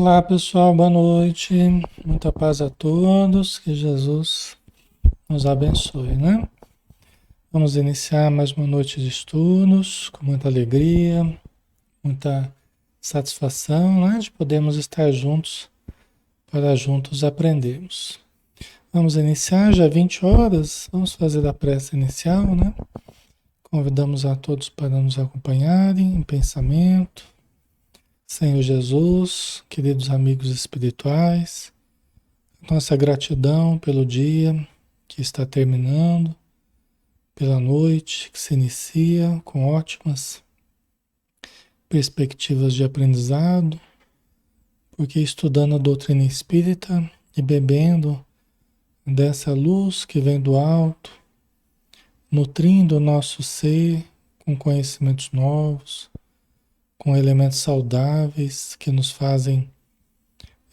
Olá pessoal, boa noite. Muita paz a todos. Que Jesus nos abençoe, né? Vamos iniciar mais uma noite de estudos com muita alegria, muita satisfação, né? De podermos estar juntos para juntos aprendermos. Vamos iniciar já 20 horas. Vamos fazer a prece inicial, né? Convidamos a todos para nos acompanharem em pensamento. Senhor Jesus, queridos amigos espirituais, nossa gratidão pelo dia que está terminando, pela noite que se inicia com ótimas perspectivas de aprendizado, porque estudando a doutrina espírita e bebendo dessa luz que vem do alto, nutrindo o nosso ser com conhecimentos novos, com elementos saudáveis que nos fazem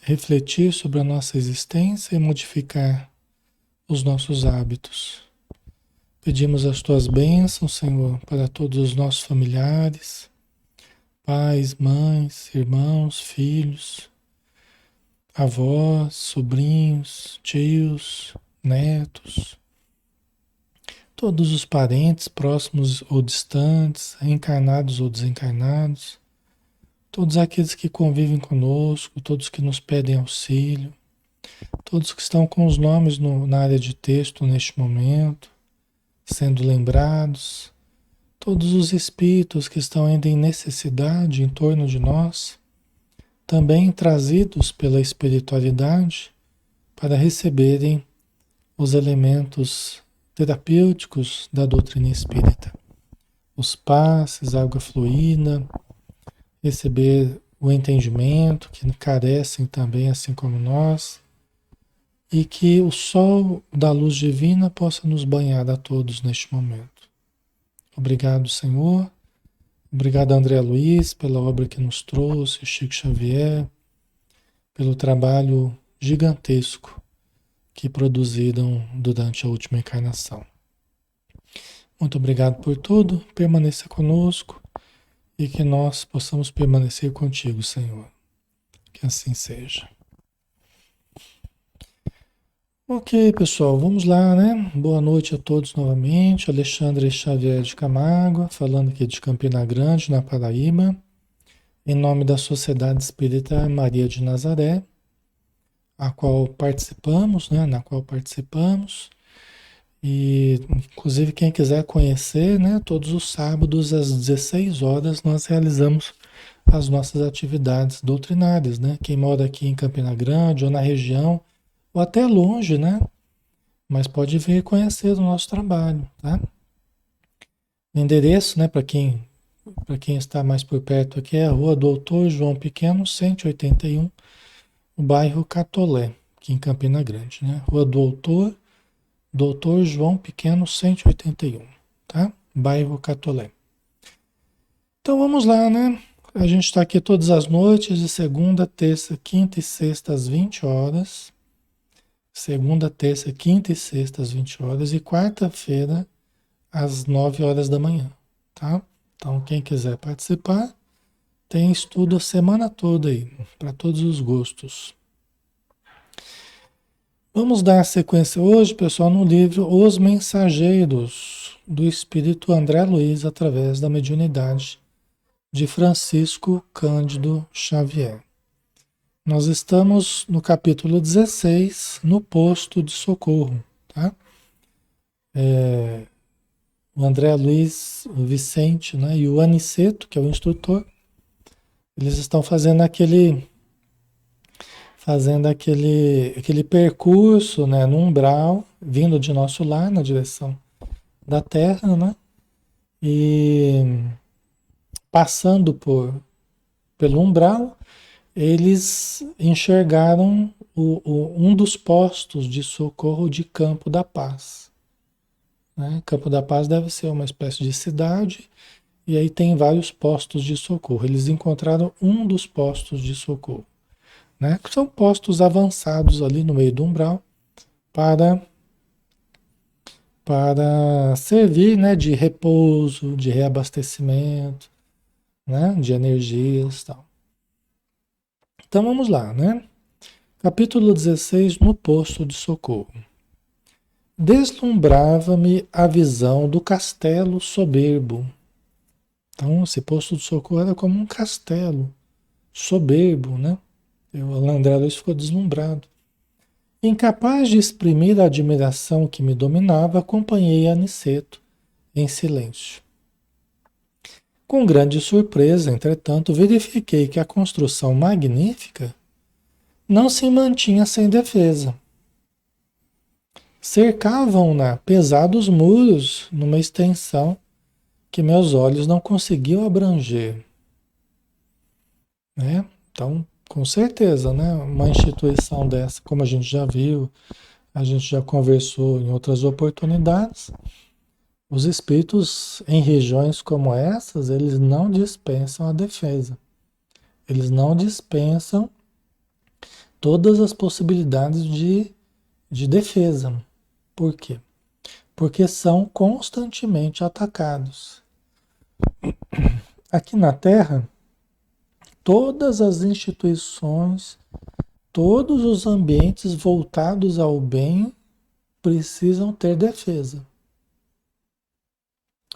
refletir sobre a nossa existência e modificar os nossos hábitos. Pedimos as tuas bênçãos, Senhor, para todos os nossos familiares, pais, mães, irmãos, filhos, avós, sobrinhos, tios, netos, todos os parentes próximos ou distantes, encarnados ou desencarnados, todos aqueles que convivem conosco, todos que nos pedem auxílio, todos que estão com os nomes na área de texto neste momento, sendo lembrados, todos os espíritos que estão ainda em necessidade em torno de nós, também trazidos pela espiritualidade para receberem os elementos terapêuticos da doutrina espírita. Os passes, a água fluida, receber o entendimento, que carecem também, assim como nós, e que o sol da luz divina possa nos banhar a todos neste momento. Obrigado, Senhor. Obrigado, André Luiz, pela obra que nos trouxe, Chico Xavier, pelo trabalho gigantesco que produziram durante a última encarnação. Muito obrigado por tudo. Permaneça conosco e que nós possamos permanecer contigo, Senhor. Que assim seja. Ok, pessoal, vamos lá, né? Boa noite a todos novamente. Alexandre Xavier de Camargo, falando aqui de Campina Grande, na Paraíba, em nome da Sociedade Espírita Maria de Nazaré, a qual participamos, né? Na qual participamos. E, inclusive, quem quiser conhecer, né? Todos os sábados, às 16 horas, nós realizamos as nossas atividades doutrinárias, né? Quem mora aqui em Campina Grande ou na região, ou até longe, né? Mas pode vir conhecer o nosso trabalho, tá? O endereço, né, para quem está mais por perto aqui é a Rua Doutor João Pequeno, 181, no bairro Catolé, aqui em Campina Grande, né? Rua Doutor João Pequeno, 181, tá? Bairro Catolé. Então vamos lá, né? A gente está aqui todas as noites, de segunda, terça, quinta e sexta, às 20 horas. Segunda, terça, quinta e sexta, às 20 horas. E quarta-feira, às 9 horas da manhã, tá? Então, quem quiser participar, tem estudo a semana toda aí, para todos os gostos. Vamos dar sequência hoje, pessoal, no livro Os Mensageiros, do Espírito André Luiz, através da mediunidade de Francisco Cândido Xavier. Nós estamos no capítulo 16, no posto de socorro, tá? O André Luiz, o Vicente, né, e o Aniceto, que é o instrutor, eles estão fazendo aquele percurso, né, no umbral, vindo de nosso lar na direção da Terra, né, e passando pelo umbral, eles enxergaram um dos postos de socorro de Campo da Paz, né? Campo da Paz deve ser uma espécie de cidade, e aí tem vários postos de socorro. Eles encontraram um dos postos de socorro, né? Que são postos avançados ali no meio do umbral para, para servir, né, de repouso, de reabastecimento, né, de energias e tal. Então vamos lá, né? Capítulo 16, no posto de socorro. Deslumbrava-me a visão do castelo soberbo. Então, esse posto de socorro era como um castelo soberbo, né? O André Luiz ficou deslumbrado. Incapaz de exprimir a admiração que me dominava, acompanhei Aniceto em silêncio. Com grande surpresa, entretanto, verifiquei que a construção magnífica não se mantinha sem defesa. Cercavam-na pesados muros numa extensão que meus olhos não conseguiam abranger, né? Então, com certeza, né? Uma instituição dessa, como a gente já viu, a gente já conversou em outras oportunidades, os espíritos em regiões como essas, eles não dispensam a defesa. Eles não dispensam todas as possibilidades de defesa. Por quê? Porque são constantemente atacados. Aqui na Terra, todas as instituições, todos os ambientes voltados ao bem precisam ter defesa.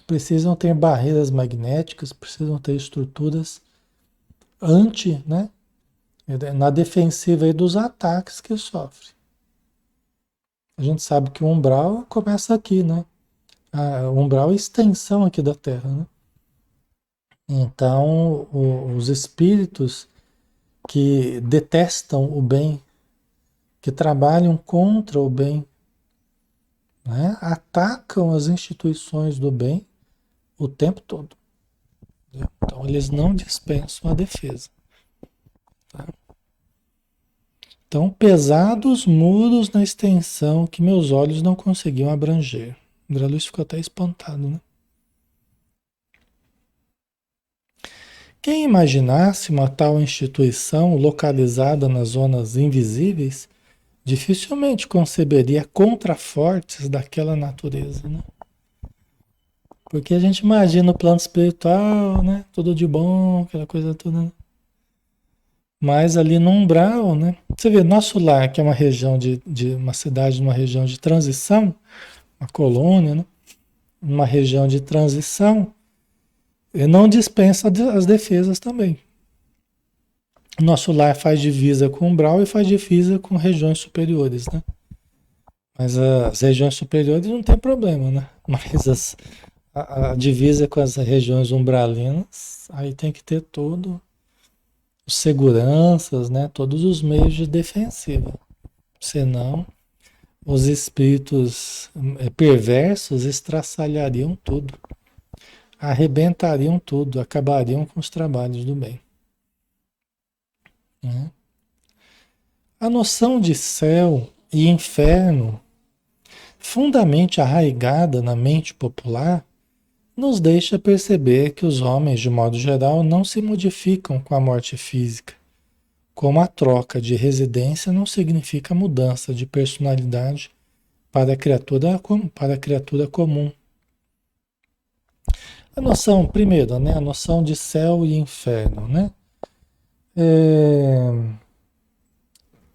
Precisam ter barreiras magnéticas, precisam ter estruturas anti, né? Na defensiva aí dos ataques que sofre. A gente sabe que o umbral começa aqui, né? O umbral é a extensão aqui da Terra, né? Então, os espíritos que detestam o bem, que trabalham contra o bem, né? Atacam as instituições do bem o tempo todo. Né? Então, eles não dispensam a defesa. Tá? Então, pesados muros na extensão que meus olhos não conseguiam abranger. André Luiz ficou até espantado, né? Quem imaginasse uma tal instituição localizada nas zonas invisíveis, dificilmente conceberia contrafortes daquela natureza, né? Porque a gente imagina o plano espiritual, né? Tudo de bom, aquela coisa toda. Né? Mas ali no umbral, né? Você vê, nosso lar, que é uma região de uma cidade, uma região de transição, uma colônia, né? Uma região de transição, ele não dispensa as defesas também. Nosso lar faz divisa com umbral e faz divisa com regiões superiores, né? Mas as regiões superiores não tem problema, né? Mas a divisa com as regiões umbralinas, aí tem que ter todo os seguranças, né? Todos os meios de defensiva. Senão, os espíritos perversos estraçalhariam tudo, arrebentariam tudo, acabariam com os trabalhos do bem. Né? A noção de céu e inferno, fundamente arraigada na mente popular, nos deixa perceber que os homens, de modo geral, não se modificam com a morte física, como a troca de residência não significa mudança de personalidade para a criatura comum. A noção, primeiro, né, a noção de céu e inferno, né?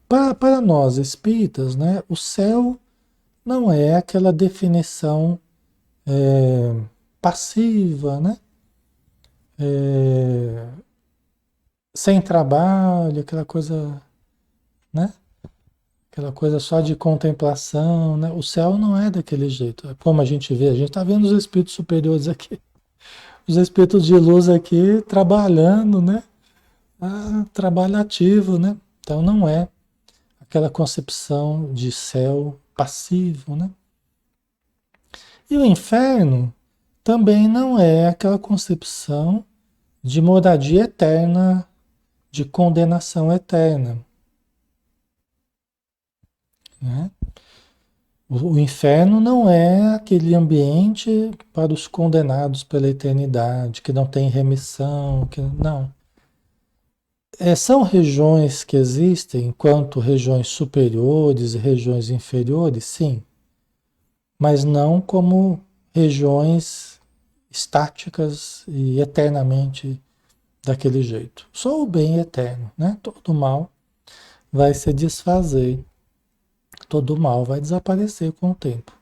Para nós espíritas, né, o céu não é aquela definição passiva, né? É, sem trabalho, aquela coisa, né? Aquela coisa só de contemplação, né? O céu não é daquele jeito. Como a gente vê, a gente está vendo os espíritos superiores aqui, os espíritos de luz aqui trabalhando, né? Trabalho ativo, né? Então não é aquela concepção de céu passivo, né? E o inferno também não é aquela concepção de moradia eterna, de condenação eterna, né? O inferno não é aquele ambiente para os condenados pela eternidade, que não tem remissão, que não. São regiões que existem enquanto regiões superiores e regiões inferiores, sim, mas não como regiões estáticas e eternamente daquele jeito. Só o bem eterno, né? Todo mal vai se desfazer, todo mal vai desaparecer com o tempo,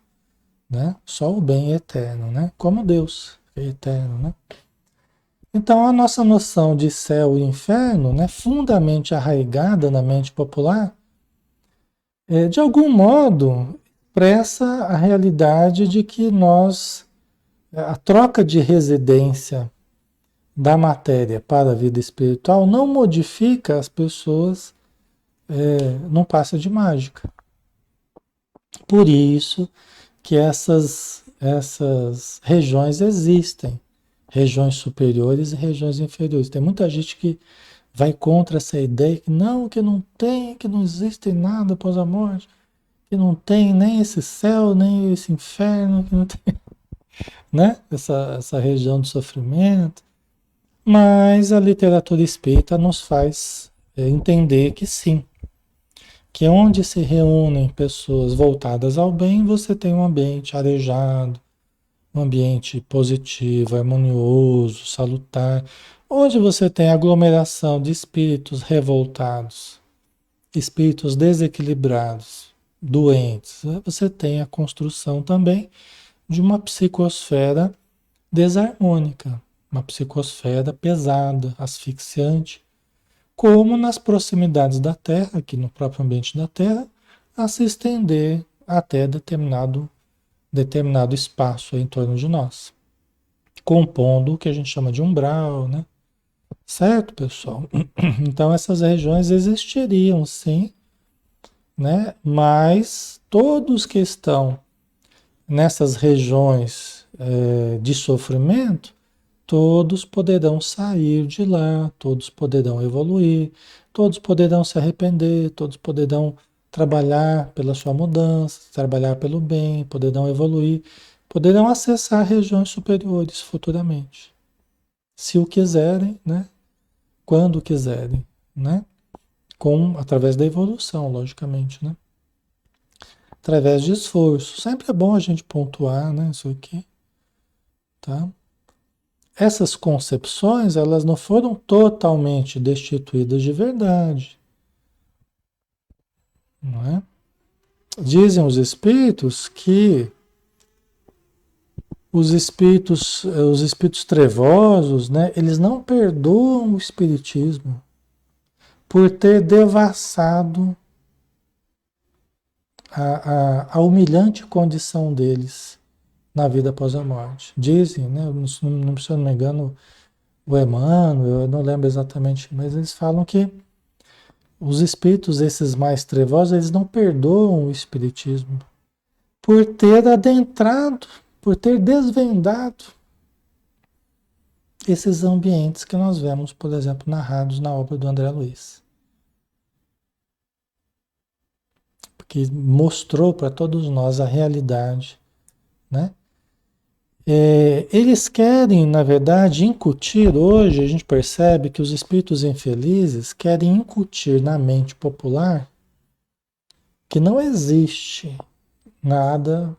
né? Só o bem eterno, né? Como Deus é eterno, né? Então a nossa noção de céu e inferno, né, fundamente arraigada na mente popular, de algum modo expressa a realidade de que a troca de residência da matéria para a vida espiritual não modifica as pessoas, não passa de mágica. Por isso que essas regiões existem, regiões superiores e regiões inferiores. Tem muita gente que vai contra essa ideia que não tem, que não existe nada após a morte, que não tem nem esse céu, nem esse inferno, que não tem, né? Essa região do sofrimento. Mas a literatura espírita nos faz entender que sim, que onde se reúnem pessoas voltadas ao bem, você tem um ambiente arejado, um ambiente positivo, harmonioso, salutar. Onde você tem aglomeração de espíritos revoltados, espíritos desequilibrados, doentes, você tem a construção também de uma psicosfera desarmônica, uma psicosfera pesada, asfixiante, como nas proximidades da Terra, aqui no próprio ambiente da Terra, a se estender até determinado espaço em torno de nós, compondo o que a gente chama de umbral, né? Certo, pessoal? Então essas regiões existiriam, sim, né? Mas todos que estão nessas regiões de sofrimento, todos poderão sair de lá, todos poderão evoluir, todos poderão se arrepender, todos poderão trabalhar pela sua mudança, trabalhar pelo bem, poderão evoluir, poderão acessar regiões superiores futuramente, se o quiserem, né? Quando quiserem, né? Através da evolução, logicamente, né? Através de esforço. Sempre é bom a gente pontuar, né? Isso aqui, tá? Essas concepções, elas não foram totalmente destituídas de verdade, não é? Dizem os espíritos que os espíritos trevosos, né, eles não perdoam o espiritismo por ter devassado a humilhante condição deles na vida após a morte. Dizem, né, se eu não me engano, o Emmanuel, eu não lembro exatamente, mas eles falam que os espíritos, esses mais trevosos, eles não perdoam o espiritismo por ter adentrado, por ter desvendado esses ambientes que nós vemos, por exemplo, narrados na obra do André Luiz. Porque mostrou para todos nós a realidade, né? Eles querem, na verdade, incutir, hoje a gente percebe que os espíritos infelizes querem incutir na mente popular que não existe nada,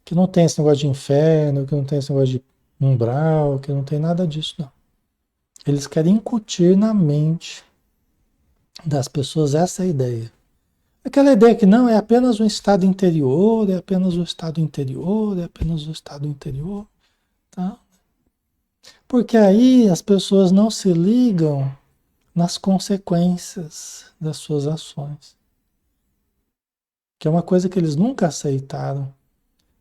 que não tem esse negócio de inferno, que não tem esse negócio de umbral, que não tem nada disso, não. Eles querem incutir na mente das pessoas essa ideia. Aquela ideia que não, é apenas um estado interior, é apenas um estado interior, é apenas um estado interior, tá? Porque aí as pessoas não se ligam nas consequências das suas ações. Que é uma coisa que eles nunca aceitaram,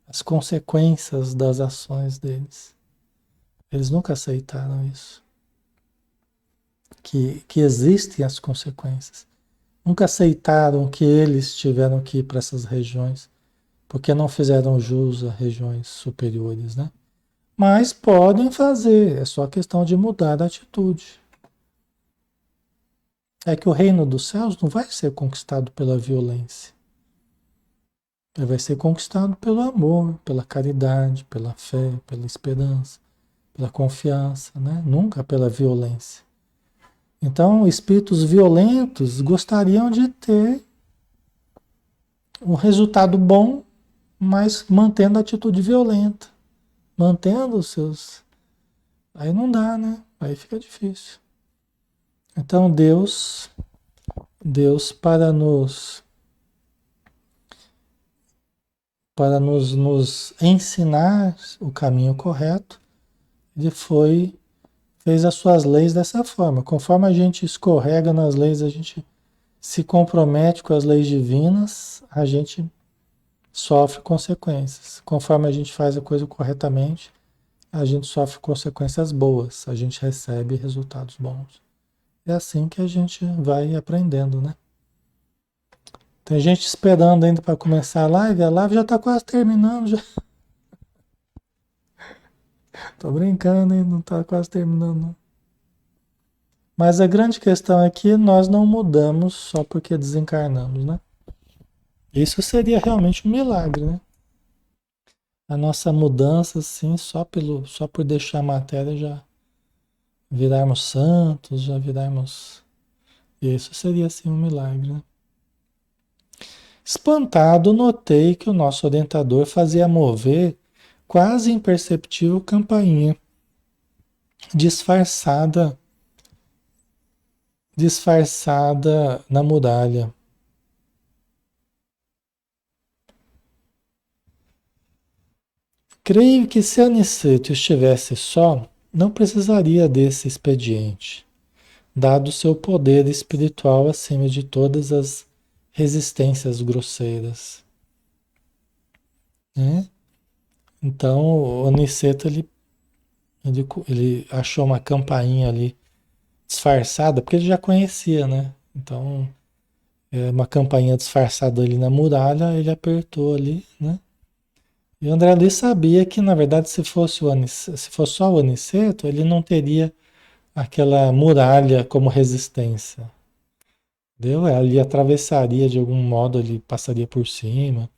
as consequências das ações deles. Eles nunca aceitaram isso. Que existem as consequências. Nunca aceitaram que eles tiveram que ir para essas regiões, porque não fizeram jus a regiões superiores, né? Mas podem fazer, é só questão de mudar a atitude. É que o reino dos céus não vai ser conquistado pela violência. Ele vai ser conquistado pelo amor, pela caridade, pela fé, pela esperança, pela confiança, né? Nunca pela violência. Então, espíritos violentos gostariam de ter um resultado bom, mas mantendo a atitude violenta, mantendo os seus. Aí não dá, né? Aí fica difícil. Então Deus nos ensinar o caminho correto, ele fez as suas leis dessa forma. Conforme a gente escorrega nas leis, a gente se compromete com as leis divinas, a gente sofre consequências. Conforme a gente faz a coisa corretamente, a gente sofre consequências boas, a gente recebe resultados bons. É assim que a gente vai aprendendo, né? Tem gente esperando ainda para começar a live já está quase terminando, já. Tô brincando, hein? Não está quase terminando, não. Mas a grande questão é que nós não mudamos só porque desencarnamos, né? Isso seria realmente um milagre, né? A nossa mudança, assim, só por deixar a matéria já virarmos santos, já virarmos. Isso seria, assim, um milagre, né? Espantado, notei que o nosso orientador fazia mover quase imperceptível campainha, disfarçada, disfarçada na muralha. Creio que se Aniceto estivesse só, não precisaria desse expediente, dado seu poder espiritual acima de todas as resistências grosseiras, né? Então, o Aniceto, ele achou uma campainha ali disfarçada, porque ele já conhecia, né? Então, uma campainha disfarçada ali na muralha, ele apertou ali, né? E o André Luiz sabia que, na verdade, se fosse só o Aniceto, ele não teria aquela muralha como resistência. Entendeu? Ali atravessaria de algum modo, ele passaria por cima.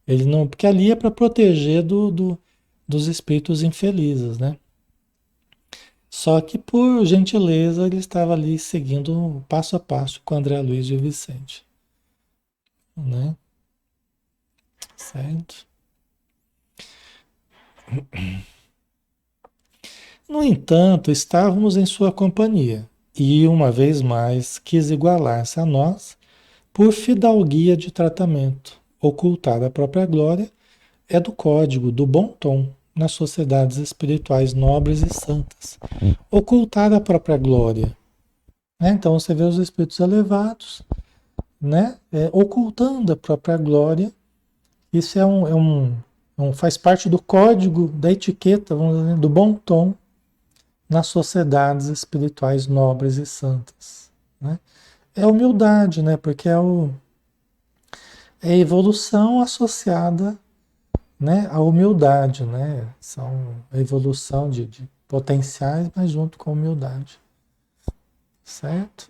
Ele não, porque ali é para proteger dos espíritos infelizes, né? Só que por gentileza ele estava ali seguindo passo a passo com André Luiz e o Vicente, né? Certo? No entanto, estávamos em sua companhia e, uma vez mais, quis igualar-se a nós por fidalguia de tratamento. Ocultar a própria glória é do código do bom tom nas sociedades espirituais nobres e santas. Ocultar a própria glória, né? Então você vê os espíritos elevados, né? Ocultando a própria glória. Isso faz parte do código da etiqueta, vamos dizer, do bom tom nas sociedades espirituais nobres e santas, né? É humildade, né? Porque é a evolução associada, né, à humildade, né? São a evolução de potenciais, mas junto com humildade, certo?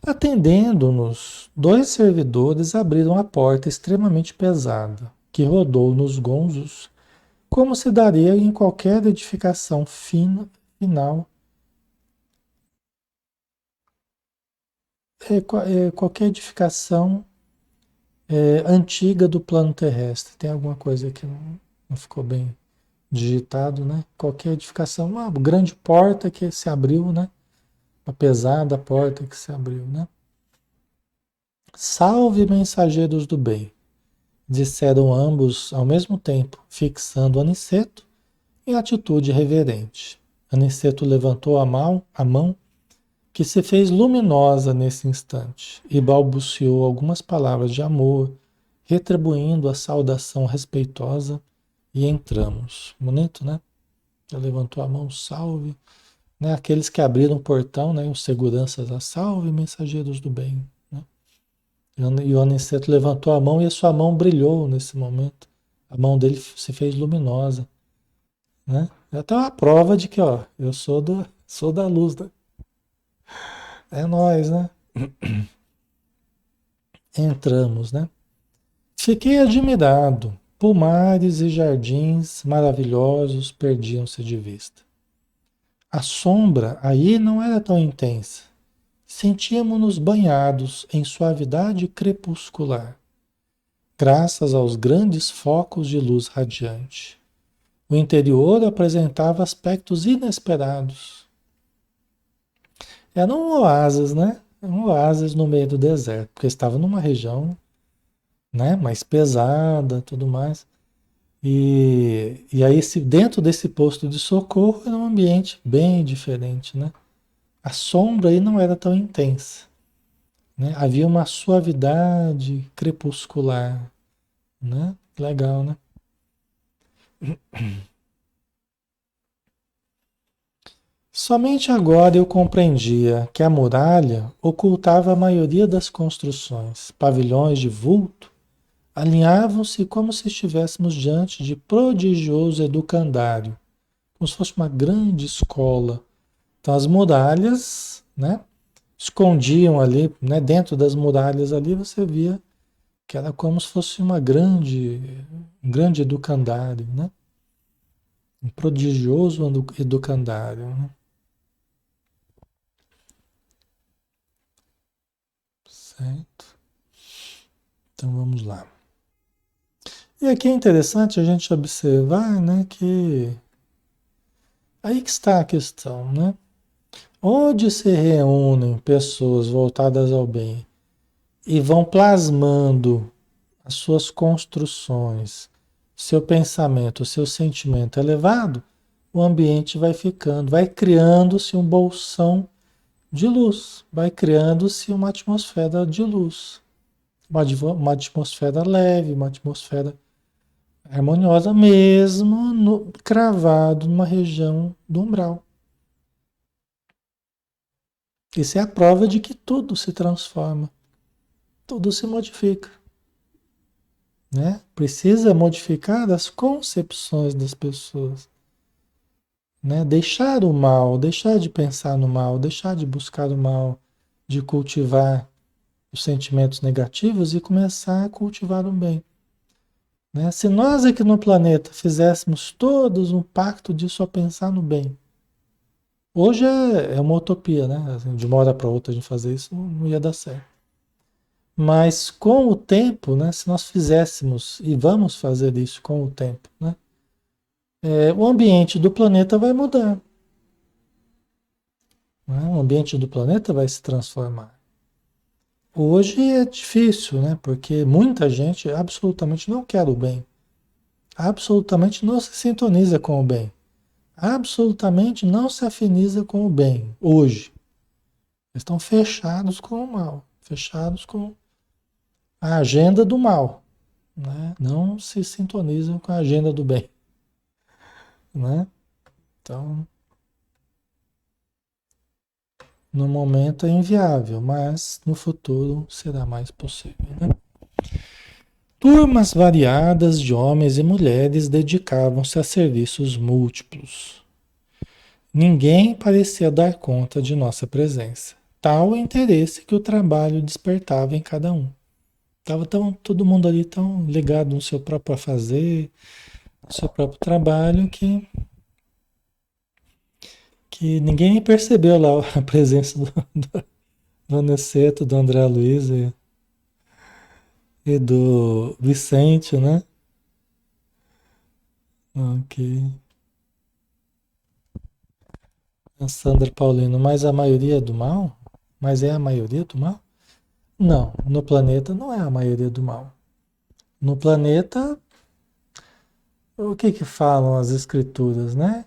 Atendendo-nos, dois servidores abriram a porta extremamente pesada, que rodou nos gonzos, como se daria em qualquer edificação fina, final, qualquer edificação antiga do plano terrestre. Tem alguma coisa que não ficou bem digitado, né? Qualquer edificação, uma grande porta que se abriu, né? Uma pesada porta que se abriu, né? Salve, mensageiros do bem, disseram ambos ao mesmo tempo, fixando Aniceto em atitude reverente. Aniceto levantou a mão que se fez luminosa nesse instante e balbuciou algumas palavras de amor, retribuindo a saudação respeitosa e entramos. Bonito, né? Ele levantou a mão, salve, né? Aqueles que abriram o portão, né? Os seguranças, salve, mensageiros do bem, né? E o Aniceto levantou a mão e a sua mão brilhou nesse momento. A mão dele se fez luminosa, né? É até uma prova de que, ó, eu sou da luz, né? É nós, né? Entramos, né? Fiquei admirado. Pomares e jardins maravilhosos perdiam-se de vista. A sombra aí não era tão intensa. Sentíamos-nos banhados em suavidade crepuscular, graças aos grandes focos de luz radiante. O interior apresentava aspectos inesperados. Era um oásis, né? Um oásis no meio do deserto, porque estava numa região, né, mais pesada, tudo mais. E aí, dentro desse posto de socorro, era um ambiente bem diferente, né? A sombra aí não era tão intensa, né? Havia uma suavidade crepuscular, né? Legal, né? Somente agora eu compreendia que a muralha ocultava a maioria das construções. Pavilhões de vulto alinhavam-se como se estivéssemos diante de prodigioso educandário, como se fosse uma grande escola. Então as muralhas, né, escondiam ali, né, dentro das muralhas ali você via que era como se fosse um grande educandário, né? Um prodigioso educandário, né? Certo? Então vamos lá. E aqui é interessante a gente observar, né, que aí que está a questão, né? Onde se reúnem pessoas voltadas ao bem e vão plasmando as suas construções, seu pensamento, seu sentimento elevado, o ambiente vai ficando, vai criando-se um bolsão de luz, vai criando-se uma atmosfera de luz, uma atmosfera leve, uma atmosfera harmoniosa, mesmo cravado numa região do umbral. Isso é a prova de que tudo se transforma, tudo se modifica, né? Precisa modificar as concepções das pessoas, né? Deixar o mal, deixar de pensar no mal, deixar de buscar o mal, de cultivar os sentimentos negativos e começar a cultivar o bem, né? Se nós aqui no planeta fizéssemos todos um pacto de só pensar no bem, hoje é uma utopia, né? Assim, de uma hora para outra a gente fazer isso não ia dar certo. Mas com o tempo, né? Se nós fizéssemos e vamos fazer isso com o tempo, né? O ambiente do planeta vai mudar, né? O ambiente do planeta vai se transformar. Hoje é difícil, né? Porque muita gente absolutamente não quer o bem, absolutamente não se sintoniza com o bem, absolutamente não se afiniza com o bem hoje. Estão fechados com o mal, fechados com a agenda do mal, né? Não se sintonizam com a agenda do bem, né? Então, no momento é inviável, mas no futuro será mais possível, né? Turmas variadas de homens e mulheres dedicavam-se a serviços múltiplos. Ninguém parecia dar conta de nossa presença. Tal o interesse que o trabalho despertava em cada um. Estava todo mundo ali tão ligado no seu próprio a fazer, no seu próprio trabalho, que ninguém percebeu lá a presença do Aniceto, do André Luiz e do Vicente, né? Ok. A Sandra Paulino, mas a maioria é do mal? Mas é a maioria do mal? Não, no planeta não é a maioria do mal. No planeta, o que que falam as escrituras, né?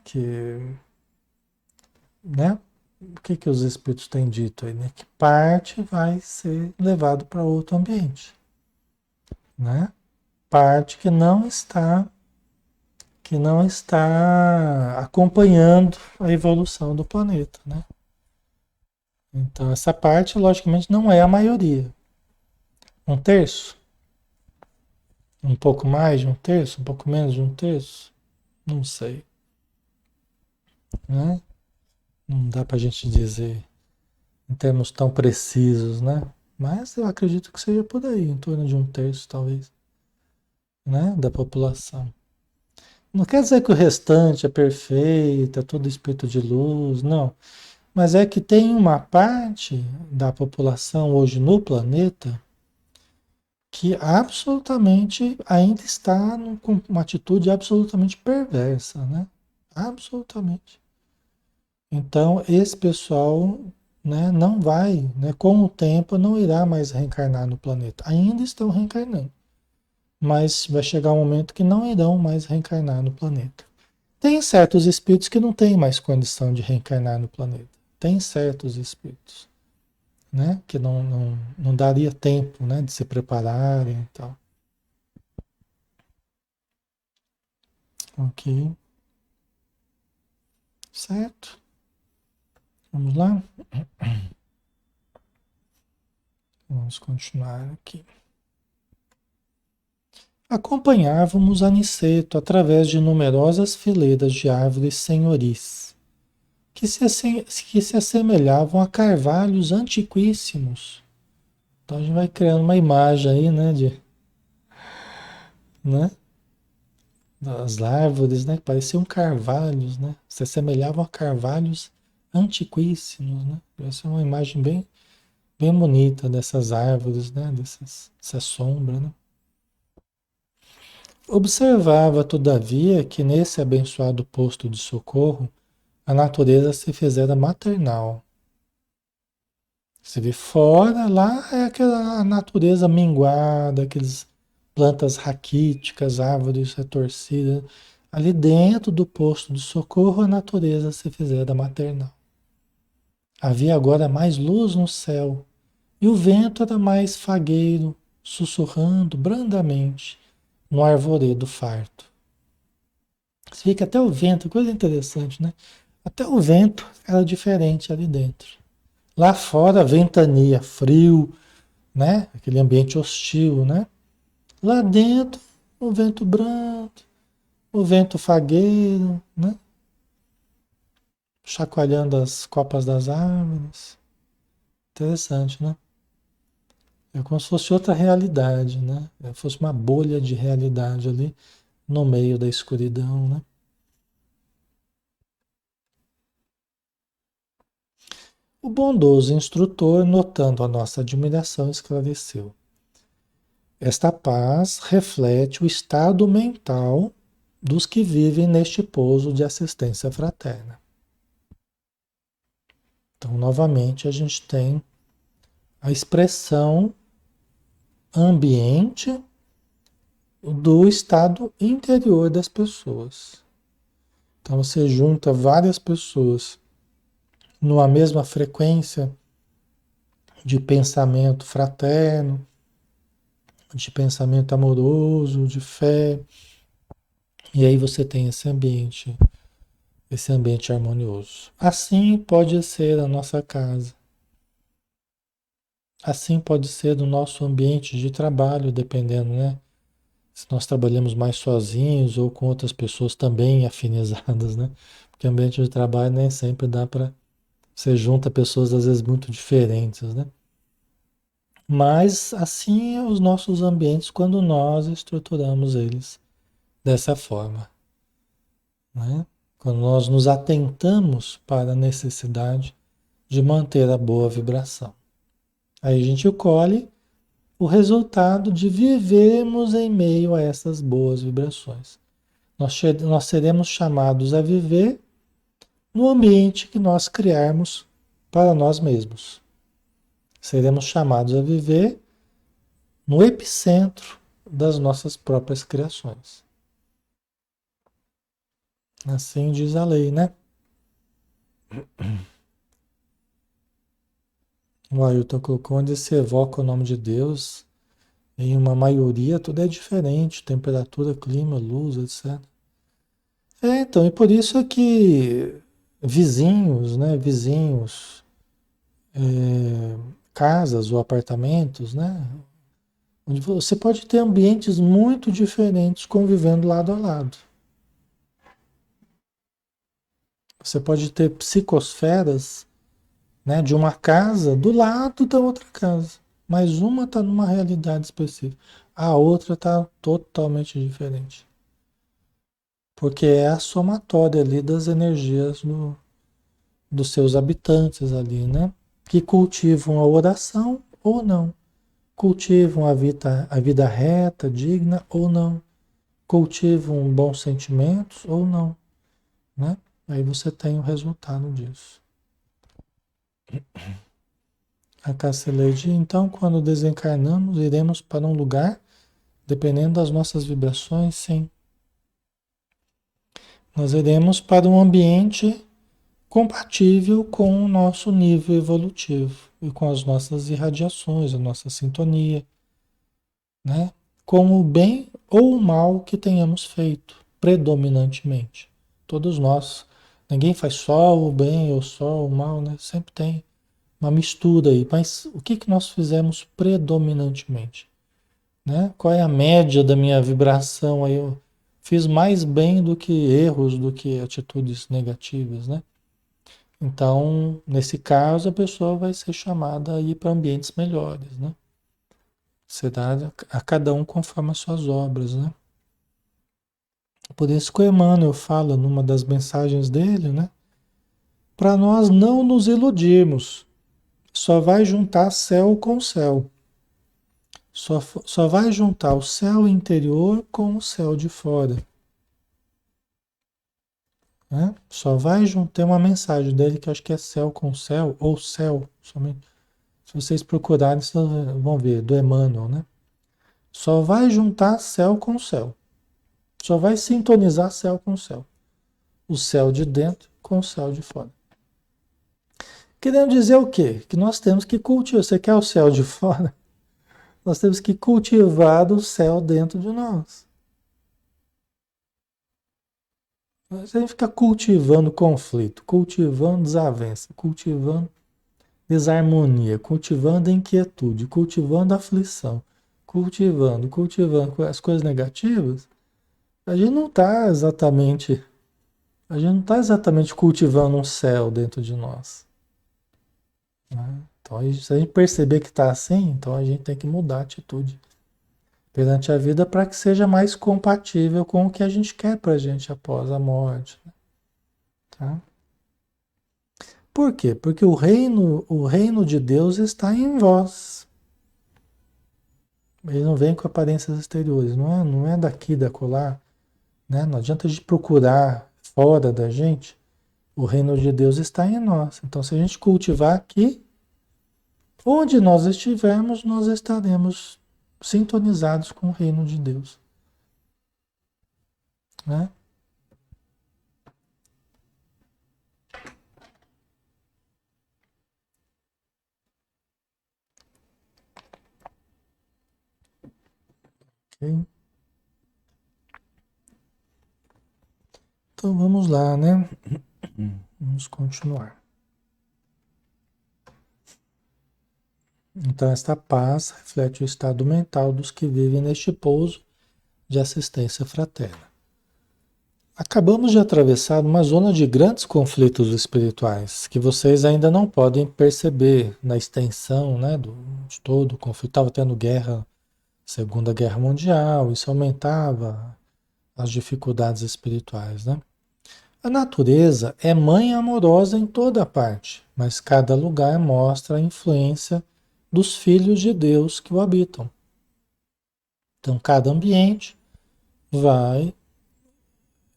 Né? O que que os espíritos têm dito aí, né? Que parte vai ser levado para outro ambiente, né? Parte que não está acompanhando a evolução do planeta, né? Então essa parte, logicamente, não é a maioria. Um terço, um pouco mais de um terço, um pouco menos de um terço, não sei, né? Não dá para a gente dizer em termos tão precisos, né? Mas eu acredito que seja por aí, em torno de um terço, talvez, né? Da população. Não quer dizer que o restante é perfeito, é todo espírito de luz, não. Mas é que tem uma parte da população hoje no planeta que absolutamente ainda está com uma atitude absolutamente perversa, né? Absolutamente. Então, esse pessoal, né, não vai, né, com o tempo, não irá mais reencarnar no planeta. Ainda estão reencarnando, mas vai chegar um momento que não irão mais reencarnar no planeta. Tem certos espíritos que não têm mais condição de reencarnar no planeta. Tem certos espíritos, né, que não daria tempo, né, de se prepararem e tal. Ok, certo. Vamos lá? Vamos continuar aqui. Acompanhávamos Aniceto através de numerosas fileiras de árvores senhoris, que se assemelhavam a carvalhos antiquíssimos. Então a gente vai criando uma imagem aí, né, né, das árvores, né, que pareciam carvalhos, né, se assemelhavam a carvalhos antiquíssimos, né. Essa é uma imagem bem bonita dessas árvores, né, dessa sombra, né. Observava, todavia, que nesse abençoado posto de socorro, a natureza se fizera maternal. Você vê fora, lá é aquela natureza minguada, aquelas plantas raquíticas, árvores retorcidas. Ali dentro do posto de socorro, a natureza se fizera maternal. Havia agora mais luz no céu, e o vento era mais fagueiro, sussurrando brandamente no arvoredo farto. Você vê que até o vento, coisa interessante, né? Até o vento era diferente ali dentro. Lá fora, ventania, frio, né? Aquele ambiente hostil, né? Lá dentro, o vento brando, o vento fagueiro, né? Chacoalhando as copas das árvores. Interessante, né? É como se fosse outra realidade, né? É fosse uma bolha de realidade ali no meio da escuridão, né? O bondoso instrutor, notando a nossa admiração, esclareceu. Esta paz reflete o estado mental dos que vivem neste pouso de assistência fraterna. Então, novamente, a gente tem a expressão ambiente do estado interior das pessoas. Então, você junta várias pessoas numa mesma frequência de pensamento fraterno, de pensamento amoroso, de fé, e aí você tem esse ambiente harmonioso. Assim pode ser a nossa casa. Assim pode ser no nosso ambiente de trabalho, dependendo, né? Se nós trabalhamos mais sozinhos ou com outras pessoas também afinizadas, né? Porque ambiente de trabalho nem sempre dá para você junta pessoas às vezes muito diferentes, né? Mas assim é os nossos ambientes quando nós estruturamos eles dessa forma, né? Quando nós nos atentamos para a necessidade de manter a boa vibração. Aí a gente colhe o resultado de vivermos em meio a essas boas vibrações. Nós seremos chamados a viver no ambiente que nós criarmos para nós mesmos. Seremos chamados a viver no epicentro das nossas próprias criações. Assim diz a lei, né? O Ailton colocou onde se evoca o nome de Deus, em uma maioria tudo é diferente, temperatura, clima, luz, etc. Então, e por isso é que vizinhos, né? Vizinhos, casas ou apartamentos, né? Onde você pode ter ambientes muito diferentes convivendo lado a lado. Você pode ter psicosferas, né, de uma casa do lado da outra casa. Mas uma está numa realidade específica, a outra está totalmente diferente. Porque é a somatória ali das energias dos seus habitantes ali, né? Que cultivam a oração ou não, cultivam a vida reta, digna ou não, cultivam bons sentimentos ou não, né? Aí você tem o resultado disso. A Cassileide, então, quando desencarnamos, iremos para um lugar, dependendo das nossas vibrações, sim. Nós iremos para um ambiente compatível com o nosso nível evolutivo e com as nossas irradiações, a nossa sintonia, né? Com o bem ou o mal que tenhamos feito, predominantemente. Todos nós. Ninguém faz só o bem ou só o mal, né? Sempre tem uma mistura aí. Mas o que que nós fizemos predominantemente, né? Qual é a média da minha vibração aí? Eu fiz mais bem do que erros, do que atitudes negativas, né? Então, nesse caso, a pessoa vai ser chamada a ir para ambientes melhores, né? Será a cada um conforme as suas obras, né? Por isso que o Emmanuel fala numa das mensagens dele, né? Para nós não nos iludirmos, só vai juntar céu com céu. Só vai juntar o céu interior com o céu de fora, né? Só vai juntar, tem uma mensagem dele que eu acho que é céu com céu, ou céu, somente. Se vocês procurarem, vocês vão ver, do Emmanuel, né? Só vai juntar céu com céu. Só vai sintonizar céu com céu. O céu de dentro com o céu de fora. Querendo dizer o quê? Que nós temos que cultivar. Você quer o céu de fora? Nós temos que cultivar o céu dentro de nós. A gente fica cultivando conflito, cultivando desavença, cultivando desarmonia, cultivando inquietude, cultivando aflição, cultivando as coisas negativas. A gente não está exatamente cultivando um céu dentro de nós, né? Então, se a gente perceber que está assim, então a gente tem que mudar a atitude perante a vida para que seja mais compatível com o que a gente quer para a gente após a morte, tá? Por quê? Porque o reino de Deus está em vós. Ele não vem com aparências exteriores, não é daqui, da colar, né? Não adianta a gente procurar fora da gente. O reino de Deus está em nós. Então, se a gente cultivar aqui, onde nós estivermos, nós estaremos sintonizados com o reino de Deus, né? Ok? Então vamos lá, né? Vamos continuar. Então esta paz reflete o estado mental dos que vivem neste pouso de assistência fraterna. Acabamos de atravessar uma zona de grandes conflitos espirituais que vocês ainda não podem perceber na extensão, né, de todo o conflito. Estava tendo guerra, Segunda Guerra Mundial, isso aumentava as dificuldades espirituais, né? A natureza é mãe amorosa em toda parte, mas cada lugar mostra a influência dos filhos de Deus que o habitam. Então, cada ambiente vai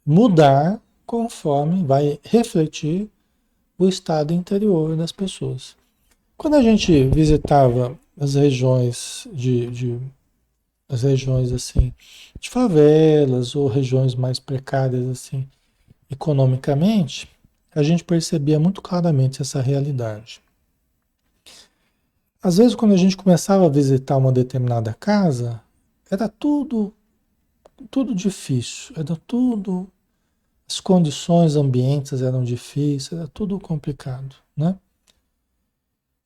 mudar conforme vai refletir o estado interior das pessoas. Quando a gente visitava as regiões as regiões assim de favelas ou regiões mais precárias assim economicamente, a gente percebia muito claramente essa realidade. Às vezes, quando a gente começava a visitar uma determinada casa, era tudo difícil, era tudo, as condições ambientes eram difíceis, era tudo complicado, né?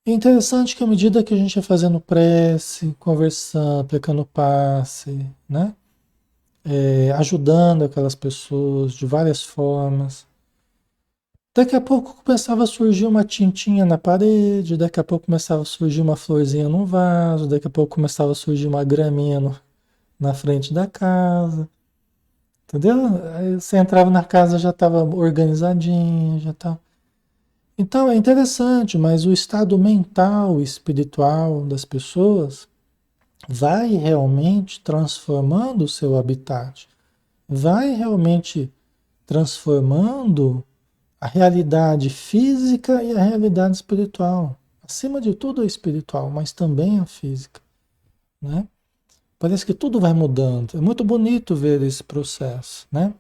É interessante que à medida que a gente ia fazendo prece, conversando, aplicando passe, né? Ajudando aquelas pessoas de várias formas, daqui a pouco começava a surgir uma tintinha na parede, daqui a pouco começava a surgir uma florzinha num vaso, daqui a pouco começava a surgir uma graminha na frente da casa, entendeu? Aí você entrava na casa, já estava organizadinha, já estava. Então é interessante, mas o estado mental e espiritual das pessoas vai realmente transformando o seu habitat, vai realmente transformando a realidade física e a realidade espiritual. Acima de tudo a espiritual, mas também a física, né? Parece que tudo vai mudando. É muito bonito ver esse processo, né?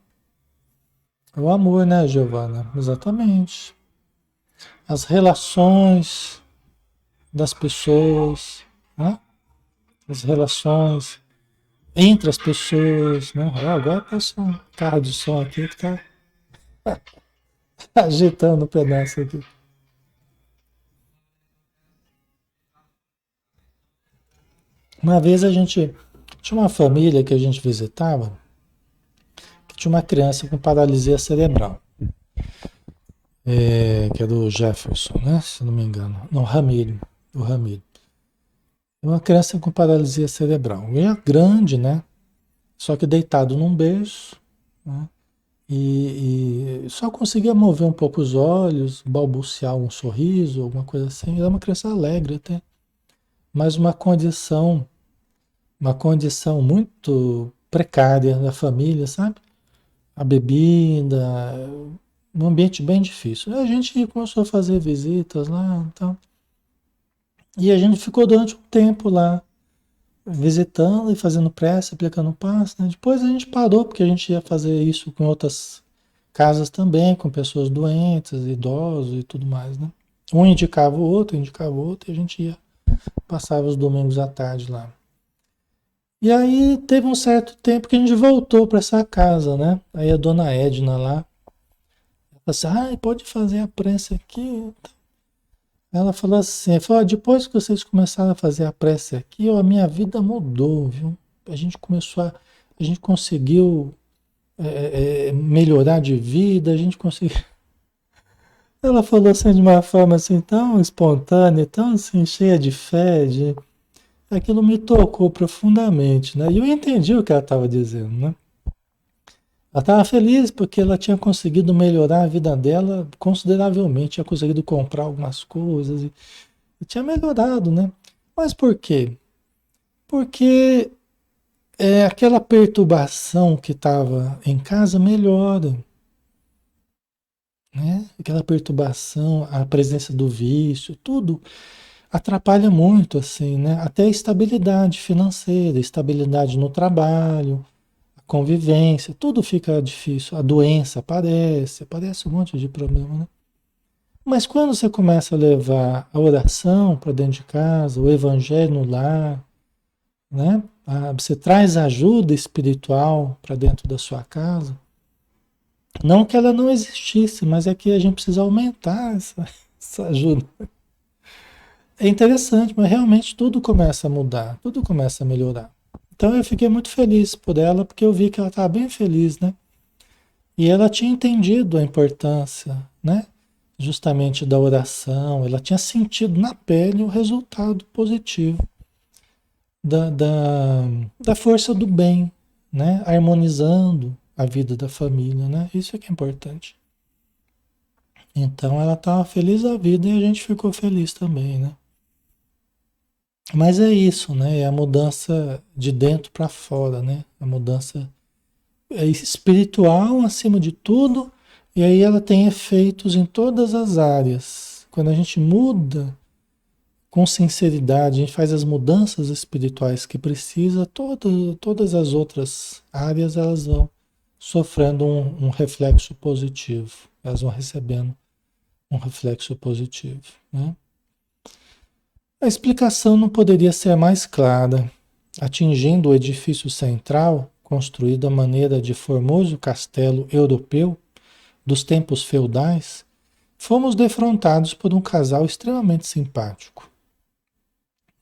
É o amor, né, Giovana? Exatamente. As relações das pessoas, né? As relações entre as pessoas, né? Ah, agora passa um carro de som aqui que está agitando um pedaço aqui. Uma vez a gente tinha uma família que a gente visitava que tinha uma criança com paralisia cerebral, que é do Jefferson, né? Se não me engano. Não, Ramiro, o Ramiro. Uma criança com paralisia cerebral. E é grande, né? Só que deitado num berço, né? E só conseguia mover um pouco os olhos, balbuciar um sorriso, alguma coisa assim. Era uma criança alegre até, mas uma condição muito precária da família, sabe? A bebida, um ambiente bem difícil. A gente começou a fazer visitas lá, então, e a gente ficou durante um tempo lá visitando e fazendo prece, aplicando passe, né? Depois a gente parou porque a gente ia fazer isso com outras casas também, com pessoas doentes, idosos e tudo mais, né? Um indicava o outro, e a gente ia, passava os domingos à tarde lá. E aí teve um certo tempo que a gente voltou para essa casa, né? Aí a dona Edna lá, ela falou assim, ah, pode fazer a prece aqui. Ela falou assim, falou, depois que vocês começaram a fazer a prece aqui, ó, a minha vida mudou, viu? A gente conseguiu melhorar de vida, a gente conseguiu. Ela falou assim de uma forma assim tão espontânea, tão assim cheia de fé, aquilo me tocou profundamente, né? E eu entendi o que ela estava dizendo, né? Ela estava feliz porque ela tinha conseguido melhorar a vida dela consideravelmente, tinha conseguido comprar algumas coisas e tinha melhorado, né? Mas por quê? Porque aquela perturbação que estava em casa melhora, né? Aquela perturbação, a presença do vício, tudo atrapalha muito, assim, né? Até a estabilidade financeira, estabilidade no trabalho, a convivência, tudo fica difícil. A doença aparece um monte de problema, né? Mas quando você começa a levar a oração para dentro de casa, o evangelho no lar, né? Você traz ajuda espiritual para dentro da sua casa. Não que ela não existisse, mas é que a gente precisa aumentar essa ajuda. É interessante, mas realmente tudo começa a mudar, tudo começa a melhorar. Então eu fiquei muito feliz por ela, porque eu vi que ela estava bem feliz, né? E ela tinha entendido a importância, né? Justamente da oração, ela tinha sentido na pele o resultado positivo da, da, da força do bem, né? Harmonizando a vida da família, né? Isso é que é importante. Então ela estava feliz da vida e a gente ficou feliz também, né? Mas é isso, né? É a mudança de dentro para fora, né? A mudança espiritual acima de tudo, e aí ela tem efeitos em todas as áreas. Quando a gente muda com sinceridade, a gente faz as mudanças espirituais que precisa, todas as outras áreas elas vão sofrendo um reflexo positivo, elas vão recebendo um reflexo positivo, né? A explicação não poderia ser mais clara. Atingindo o edifício central, construído à maneira de formoso castelo europeu dos tempos feudais, fomos defrontados por um casal extremamente simpático,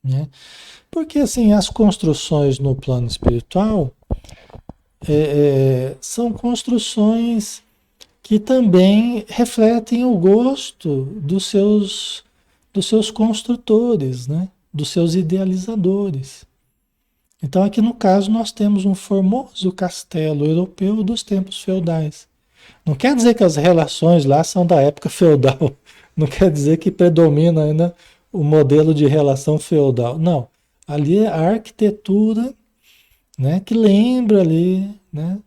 né? Porque assim, as construções no plano espiritual são construções que também refletem o gosto dos seus construtores, né? Dos seus idealizadores. Então, aqui no caso, nós temos um formoso castelo europeu dos tempos feudais. Não quer dizer que as relações lá são da época feudal. Não quer dizer que predomina ainda o modelo de relação feudal. Não. Ali é a arquitetura, né, que lembra ali, né,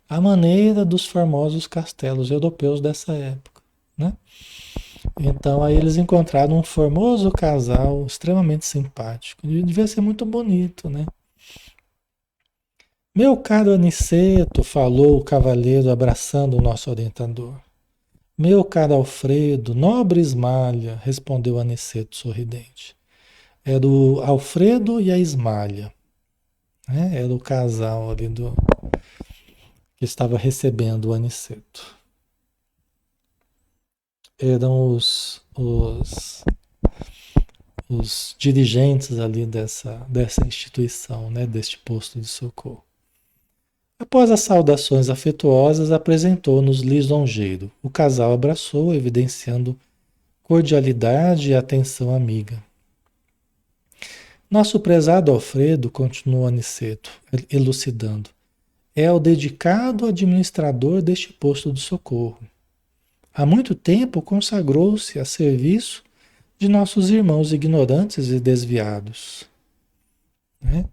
a maneira dos famosos castelos europeus dessa época, né? Então aí eles encontraram um formoso casal extremamente simpático. E devia ser muito bonito, né? Meu caro Aniceto, falou o cavalheiro abraçando o nosso orientador. Meu caro Alfredo, nobre Ismalha, respondeu Aniceto sorridente. Era o Alfredo e a Ismalha, né? Era o casal ali que estava recebendo o Aniceto. Eram os dirigentes ali dessa instituição, né? Deste posto de socorro. Após as saudações afetuosas, apresentou-nos lisonjeiro. O casal abraçou, evidenciando cordialidade e atenção amiga. Nosso prezado Alfredo, continuou Aniceto, elucidando, é o dedicado administrador deste posto de socorro. Há muito tempo consagrou-se a serviço de nossos irmãos ignorantes e desviados, né?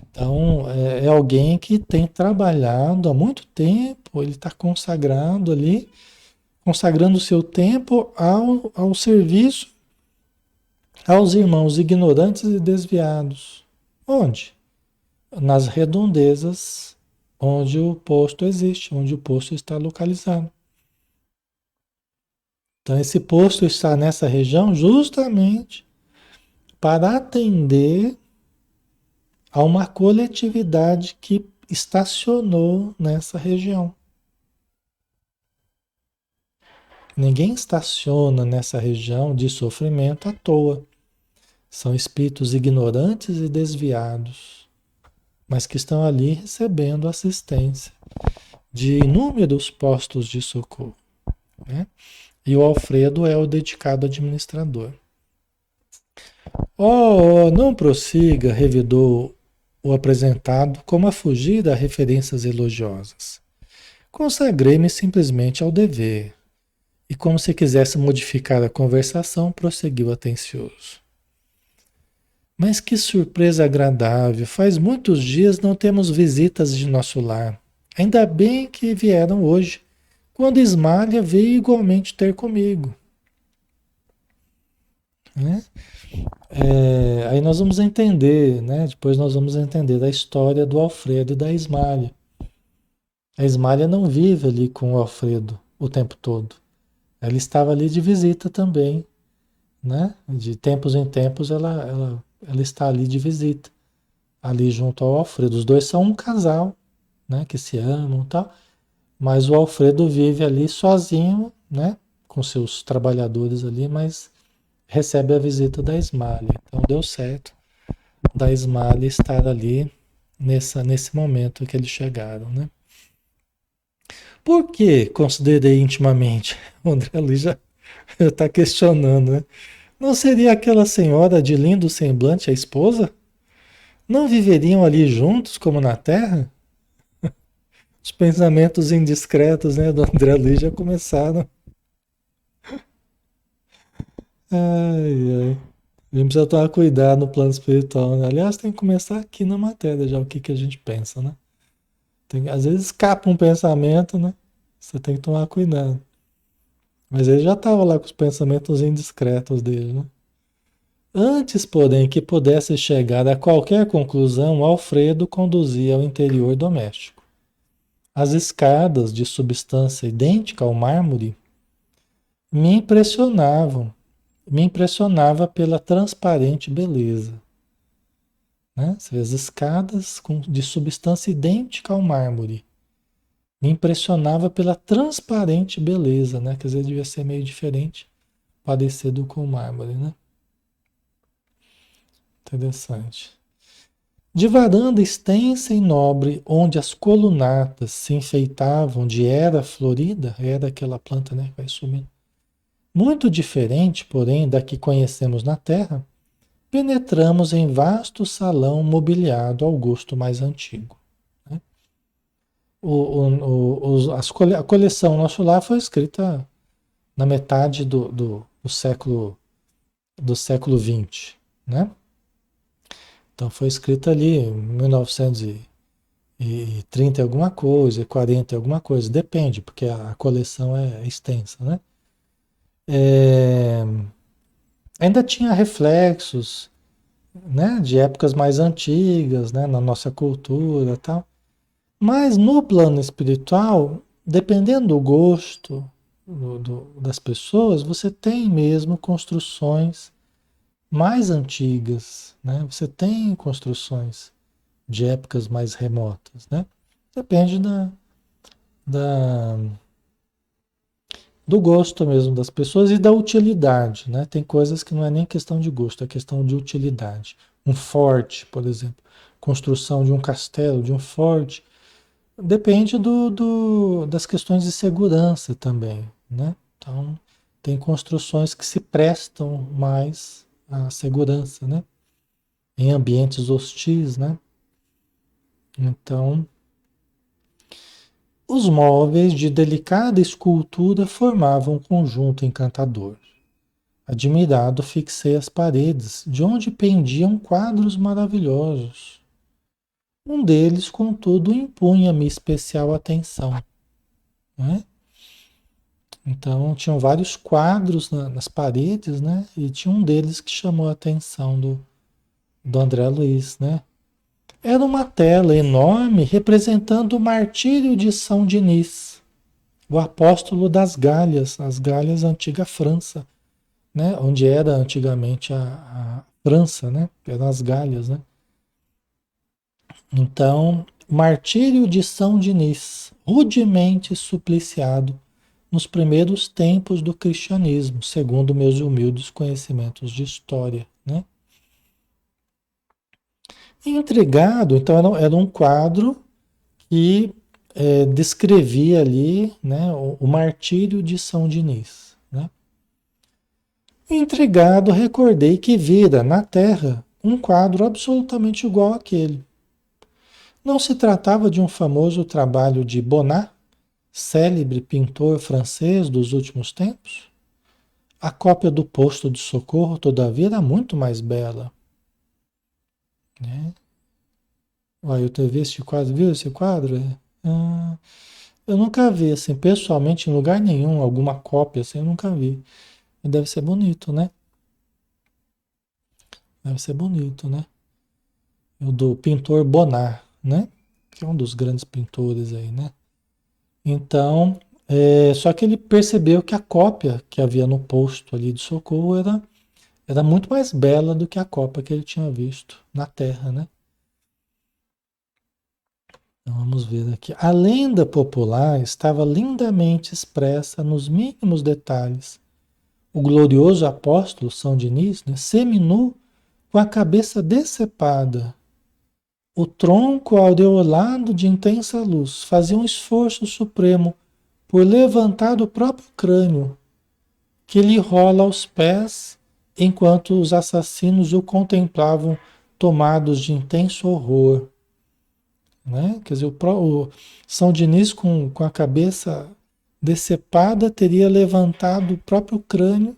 Então, é alguém que tem trabalhado há muito tempo, ele está consagrado ali, consagrando o seu tempo ao serviço aos irmãos ignorantes e desviados. Onde? Nas redondezas onde o posto existe, onde o posto está localizado. Então, esse posto está nessa região justamente para atender a uma coletividade que estacionou nessa região. Ninguém estaciona nessa região de sofrimento à toa. São espíritos ignorantes e desviados, mas que estão ali recebendo assistência de inúmeros postos de socorro, né? E o Alfredo é o dedicado administrador. Oh, não prossiga, revidou o apresentado, como a fugir a referências elogiosas. Consagrei-me simplesmente ao dever, e como se quisesse modificar a conversação, prosseguiu atencioso. Mas que surpresa agradável! Faz muitos dias não temos visitas de nosso lar. Ainda bem que vieram hoje, quando Ismália veio igualmente ter comigo. Né? Aí nós vamos entender, né? Depois nós vamos entender da história do Alfredo e da Ismália. A Ismália não vive ali com o Alfredo o tempo todo. Ela estava ali de visita também, né? De tempos em tempos ela está ali de visita, ali junto ao Alfredo. Os dois são um casal, né? Que se amam e tal. Mas o Alfredo vive ali sozinho, né? Com seus trabalhadores ali, mas recebe a visita da Ismália. Então deu certo da Ismália estar ali nesse momento que eles chegaram, né? Por que considerei intimamente? O André Luiz já está questionando, né? Não seria aquela senhora de lindo semblante a esposa? Não viveriam ali juntos como na terra? Os pensamentos indiscretos, né, do André Luiz já começaram. Ai, ai. A gente precisa tomar cuidado no plano espiritual, né? Aliás, tem que começar aqui na matéria já o que que a gente pensa, né? Às vezes escapa um pensamento, né? Você tem que tomar cuidado. Mas ele já estava lá com os pensamentos indiscretos dele, né? Antes, porém, que pudesse chegar a qualquer conclusão, Alfredo conduzia ao interior doméstico. As escadas de substância idêntica ao mármore me impressionavam, me impressionava pela transparente beleza, né? As escadas de substância idêntica ao mármore me impressionava pela transparente beleza, né? Quer dizer, devia ser meio diferente, parecido com o mármore, né? Interessante. De varanda extensa e nobre, onde as colunatas se enfeitavam de era florida, era aquela planta, né, que vai sumindo. Muito diferente, porém, da que conhecemos na Terra, penetramos em vasto salão mobiliado ao gosto mais antigo. Né? A coleção Nosso Lar foi escrita na metade do século XX, né? Então foi escrito ali em 1930 e alguma coisa, 40 e alguma coisa, depende, porque a coleção é extensa, né? É, ainda tinha reflexos, né, de épocas mais antigas, né, na nossa cultura e tal. Mas no plano espiritual, dependendo do gosto das pessoas, você tem mesmo construções mais antigas, né? Você tem construções de épocas mais remotas, né? Depende da, do gosto mesmo das pessoas e da utilidade, né? Tem coisas que não é nem questão de gosto, é questão de utilidade. Um forte, por exemplo, construção de um castelo, de um forte, depende das questões de segurança também, né? Então, tem construções que se prestam mais à segurança, né? Em ambientes hostis, né? Então, os móveis de delicada escultura formavam um conjunto encantador. Admirado, fixei as paredes, de onde pendiam quadros maravilhosos. Um deles, contudo, impunha-me especial atenção, né? Então, tinham vários quadros nas paredes, né? E tinha um deles que chamou a atenção do André Luiz, né? Era uma tela enorme representando o martírio de São Denis, o apóstolo das Galhas, as Galhas, antiga França, né? Onde era antigamente a França, né? Eram as Galhas, né? Então, martírio de São Denis, rudemente supliciado nos primeiros tempos do cristianismo, segundo meus humildes conhecimentos de história, né? Intrigado, então era um quadro que descrevia ali, né, o martírio de São Denis, né? Intrigado, recordei que vira na Terra um quadro absolutamente igual àquele. Não se tratava de um famoso trabalho de Bonnat, célebre pintor francês dos últimos tempos? A cópia do posto de socorro, todavia, era muito mais bela, né? Olha, eu vi este quadro, viu esse quadro? Ah, eu nunca vi, assim, pessoalmente, em lugar nenhum, alguma cópia, assim, eu nunca vi. E deve ser bonito, né? Deve ser bonito, né? O do pintor Bonnat, né? Que é um dos grandes pintores aí, né? Então, só que ele percebeu que a cópia que havia no posto ali de socorro era muito mais bela do que a cópia que ele tinha visto na Terra, né? Então, vamos ver aqui. A lenda popular estava lindamente expressa nos mínimos detalhes. O glorioso apóstolo São Denis, né, seminu, com a cabeça decepada, o tronco aureolado de intensa luz, fazia um esforço supremo por levantar o próprio crânio, que lhe rola aos pés, enquanto os assassinos o contemplavam tomados de intenso horror. Né? Quer dizer, o São Diniz com a cabeça decepada teria levantado o próprio crânio,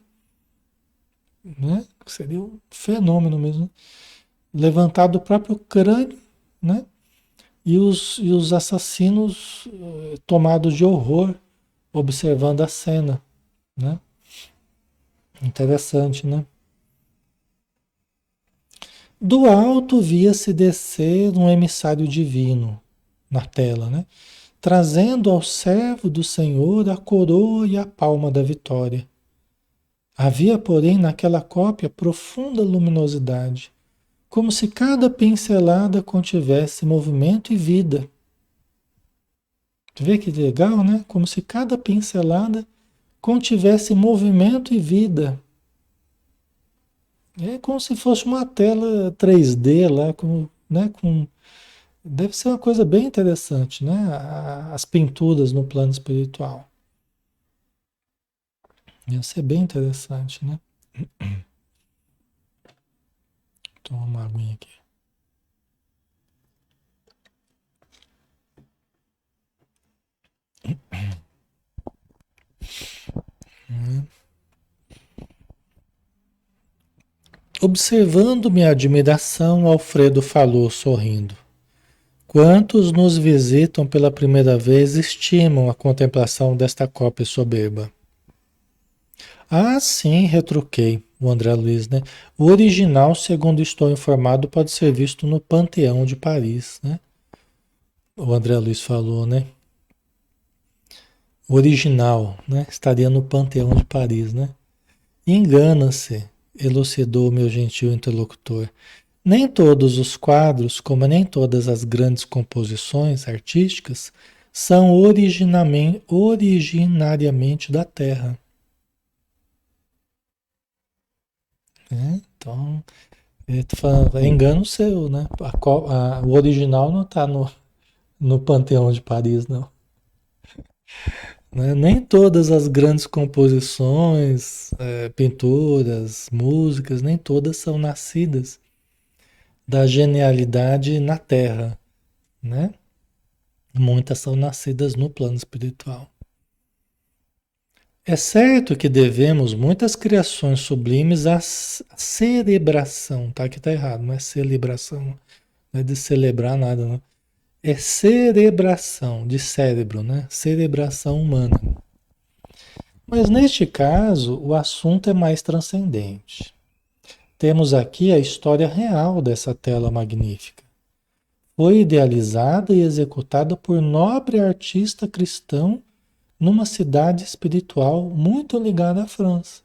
né? Seria um fenômeno mesmo, né? Levantado o próprio crânio, né? E os assassinos tomados de horror observando a cena, né? Interessante, né? Do alto via-se descer um emissário divino na tela, né? Trazendo ao servo do Senhor a coroa e a palma da vitória. Havia, porém, naquela cópia profunda luminosidade, como se cada pincelada contivesse movimento e vida. Tu vê que legal, né? Como se cada pincelada contivesse movimento e vida. É como se fosse uma tela 3D lá, né? Deve ser uma coisa bem interessante, né? As pinturas no plano espiritual. Ia ser bem interessante, né? Toma uma aguinha aqui. Hum. Observando minha admiração, Alfredo falou, sorrindo. Quantos nos visitam pela primeira vez estimam a contemplação desta cópia soberba? Ah, sim, retruquei, o André Luiz, né? O original, segundo estou informado, pode ser visto no Panteão de Paris, né? O André Luiz falou, né? O original, né? Estaria no Panteão de Paris, né? Engana-se, elucidou meu gentil interlocutor. Nem todos os quadros, como nem todas as grandes composições artísticas, são originariamente da Terra, né? Então, é engano seu, né? O original não está no Panteão de Paris, não. Né? Nem todas as grandes composições, pinturas, músicas, nem todas são nascidas da genialidade na Terra, né? Muitas são nascidas no plano espiritual. É certo que devemos muitas criações sublimes à cerebração, tá? Aqui tá errado, não é celebração, não é de celebrar nada, não. É cerebração, de cérebro, né? Cerebração humana. Mas neste caso, o assunto é mais transcendente. Temos aqui a história real dessa tela magnífica. Foi idealizada e executada por nobre artista cristão numa cidade espiritual muito ligada à França.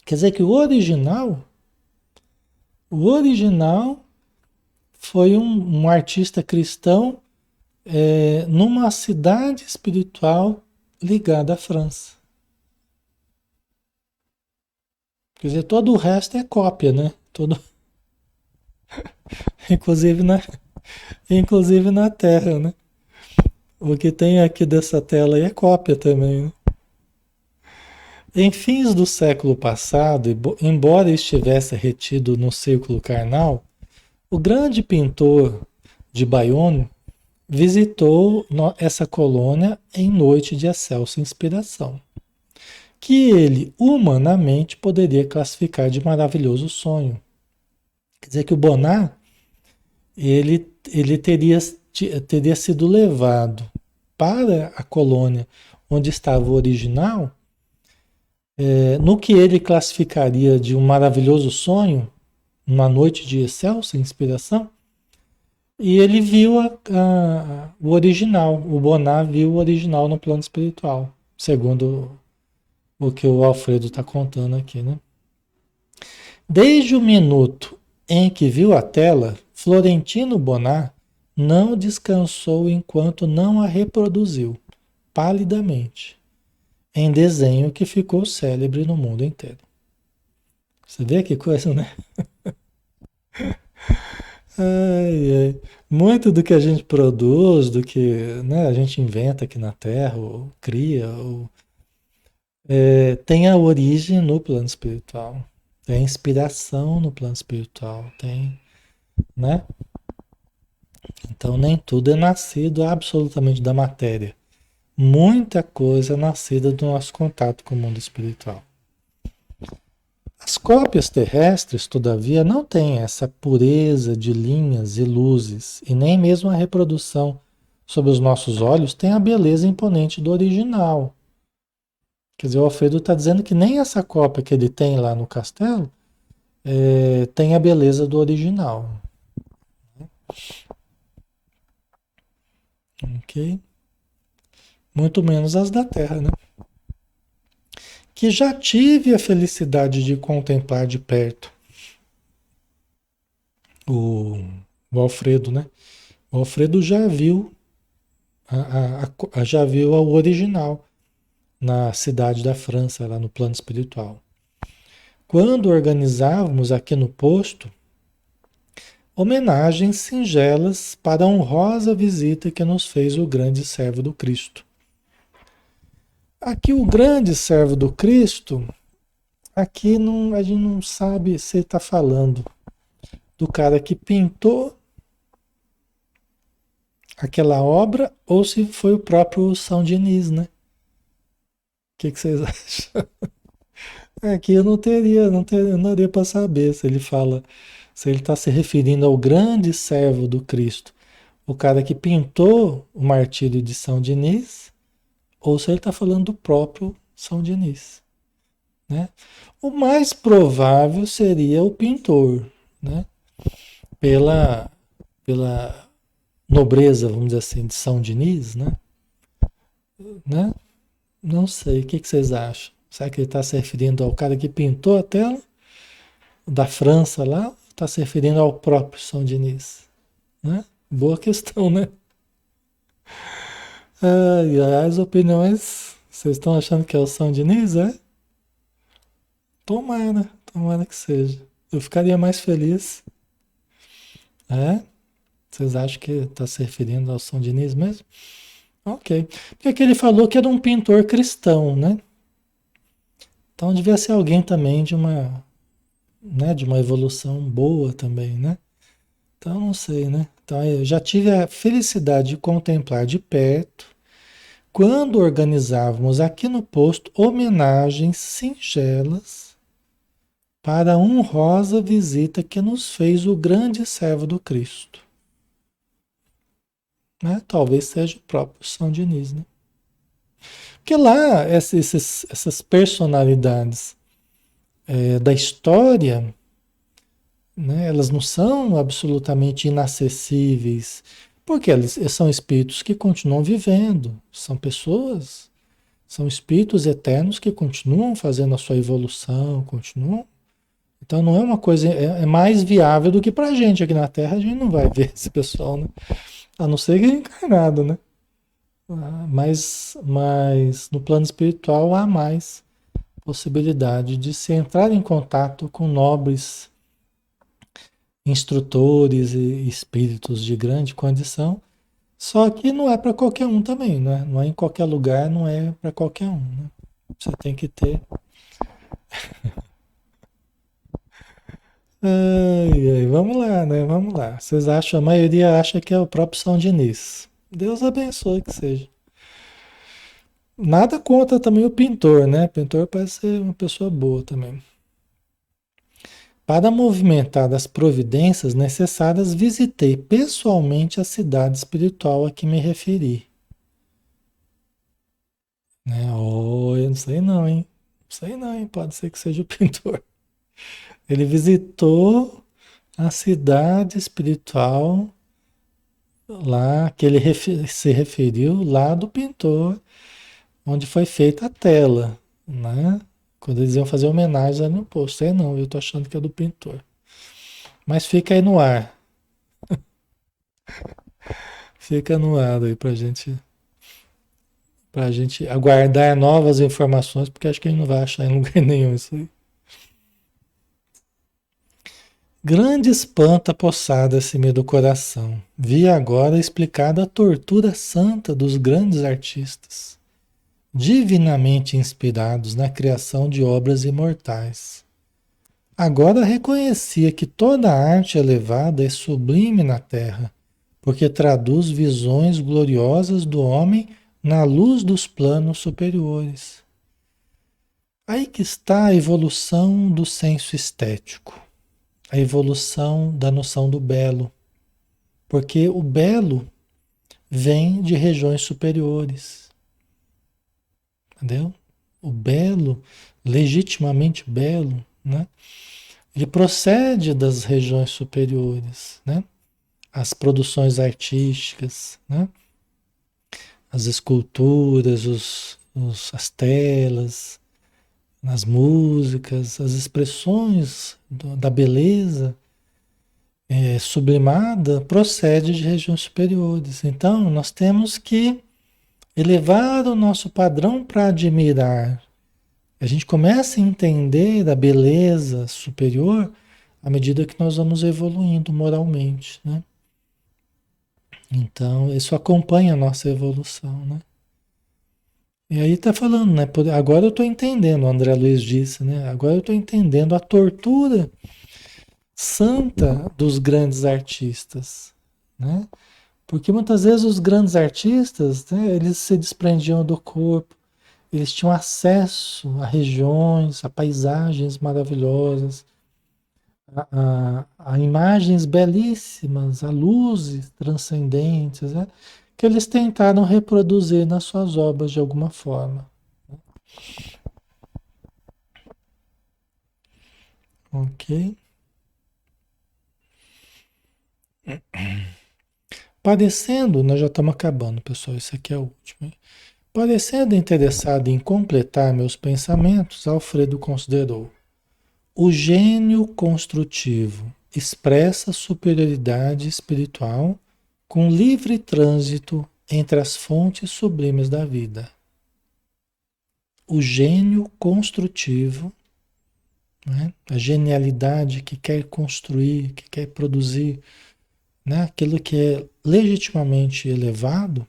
Quer dizer que o original foi um artista cristão numa cidade espiritual ligada à França. Quer dizer, todo o resto é cópia, né? Inclusive na Terra, né? O que tem aqui dessa tela aí é cópia também, né? Em fins do século passado, embora estivesse retido no círculo carnal, o grande pintor de Bayonne visitou essa colônia em noite de excelsa inspiração, que ele humanamente poderia classificar de maravilhoso sonho. Quer dizer que o Bonnat, ele teria sido levado para a colônia onde estava o original, no que ele classificaria de um maravilhoso sonho, uma noite de excelsa inspiração, e ele viu o original, o Bonnat viu o original no plano espiritual, segundo o que o Alfredo está contando aqui, né? Desde o minuto em que viu a tela, Florentino Bonnat não descansou enquanto não a reproduziu, palidamente, em desenho que ficou célebre no mundo inteiro. Você vê que coisa, né? Ai, ai. Muito do que a gente produz, do que, né, a gente inventa aqui na Terra, ou cria, tem a origem no plano espiritual. Tem inspiração no plano espiritual, tem, né? Então nem tudo é nascido absolutamente da matéria. Muita coisa é nascida do nosso contato com o mundo espiritual. As cópias terrestres, todavia, não têm essa pureza de linhas e luzes, e nem mesmo a reprodução sob os nossos olhos tem a beleza imponente do original. Quer dizer, o Alfredo está dizendo que nem essa cópia que ele tem lá no castelo tem a beleza do original. Ok? Muito menos as da Terra, né? Que já tive a felicidade de contemplar de perto o, o Alfredo, né? O Alfredo já viu já viu o original na cidade da França, lá no plano espiritual. Quando organizávamos aqui no posto homenagens singelas para a honrosa visita que nos fez o grande servo do Cristo. Aqui o grande servo do Cristo, aqui não, a gente não sabe se está falando do cara que pintou aquela obra ou se foi o próprio São Diniz, né? O que vocês acham? Aqui eu não daria para saber se ele fala, se ele está se referindo ao grande servo do Cristo, o cara que pintou o martírio de São Diniz, ou se ele está falando do próprio São Diniz, né? O mais provável seria o pintor, né? Pela, pela nobreza, vamos dizer assim, de São Diniz, né? Não sei, o que que vocês acham? Será que ele está se referindo ao cara que pintou a tela da França lá? Ou está se referindo ao próprio São Diniz, né? Boa questão, né? Ai, ai, as opiniões, vocês estão achando que é o São Diniz, é? Tomara que seja. Eu ficaria mais feliz, é? Vocês acham que está se referindo ao São Diniz mesmo? Ok. Porque aqui ele falou que era um pintor cristão, né? Então devia ser alguém também de uma, né, de uma evolução boa também, né? Então não sei, né? Então eu já tive a felicidade de contemplar de perto quando organizávamos aqui no posto homenagens singelas para a honrosa visita que nos fez o grande servo do Cristo, né? Talvez seja o próprio São Diniz, né? Porque lá essas personalidades da história, né, elas não são absolutamente inacessíveis, porque eles são espíritos que continuam vivendo, são pessoas, são espíritos eternos que continuam fazendo a sua evolução, continuam. Então não é uma coisa, é mais viável do que pra gente aqui na Terra, a gente não vai ver esse pessoal, né? A não ser que encarnado, né? Mas no plano espiritual há mais possibilidade de se entrar em contato com nobres instrutores e espíritos de grande condição, só que não é para qualquer um também, né? Não é em qualquer lugar, não é para qualquer um, né? Você tem que ter. Ai, ai, vamos lá, né? Vamos lá. Vocês acham, a maioria acha que é o próprio São Diniz. Deus abençoe que seja. Nada contra também o pintor, né? O pintor parece ser uma pessoa boa também. Para movimentar as providências necessárias, visitei pessoalmente a cidade espiritual a que me referi. Né? Oh, eu não sei não, hein? Não sei não, hein? Pode ser que seja o pintor. Ele visitou a cidade espiritual lá, que ele se referiu lá do pintor, onde foi feita a tela, né? Quando eles iam fazer homenagem ali no posto. É não, eu tô achando que é do pintor. Mas fica aí no ar. Fica no ar aí pra gente aguardar novas informações, porque acho que a gente não vai achar em lugar nenhum isso aí. Grande espanto apossara-se-me do coração. Vi agora explicada a tortura santa dos grandes artistas, divinamente inspirados na criação de obras imortais. Agora reconhecia que toda arte elevada é sublime na terra, porque traduz visões gloriosas do homem na luz dos planos superiores. Aí que está a evolução do senso estético, a evolução da noção do belo, porque o belo vem de regiões superiores, entendeu? O belo, legitimamente belo, né? Ele procede das regiões superiores, né? As produções artísticas, né? As esculturas, as telas, as músicas, as expressões da beleza sublimada procede de regiões superiores. Então, nós temos que elevar o nosso padrão para admirar. A gente começa a entender a beleza superior à medida que nós vamos evoluindo moralmente, né? Então, isso acompanha a nossa evolução, né? E aí tá falando, né? Agora eu estou entendendo, o André Luiz disse, né? Agora eu estou entendendo a tortura santa dos grandes artistas, né? Porque muitas vezes os grandes artistas, né, eles se desprendiam do corpo, Eles tinham acesso a regiões, a paisagens maravilhosas, a imagens belíssimas, a luzes transcendentes, né? Que eles tentaram reproduzir nas suas obras de alguma forma. Ok? Parecendo, nós já estamos acabando, pessoal, esse aqui é o último. Hein? Parecendo interessado em completar meus pensamentos, Alfredo considerou: o gênio construtivo expressa superioridade espiritual com livre trânsito entre as fontes sublimes da vida. O gênio construtivo, né? A genialidade que quer construir, que quer produzir, né? Aquilo que é legitimamente elevado,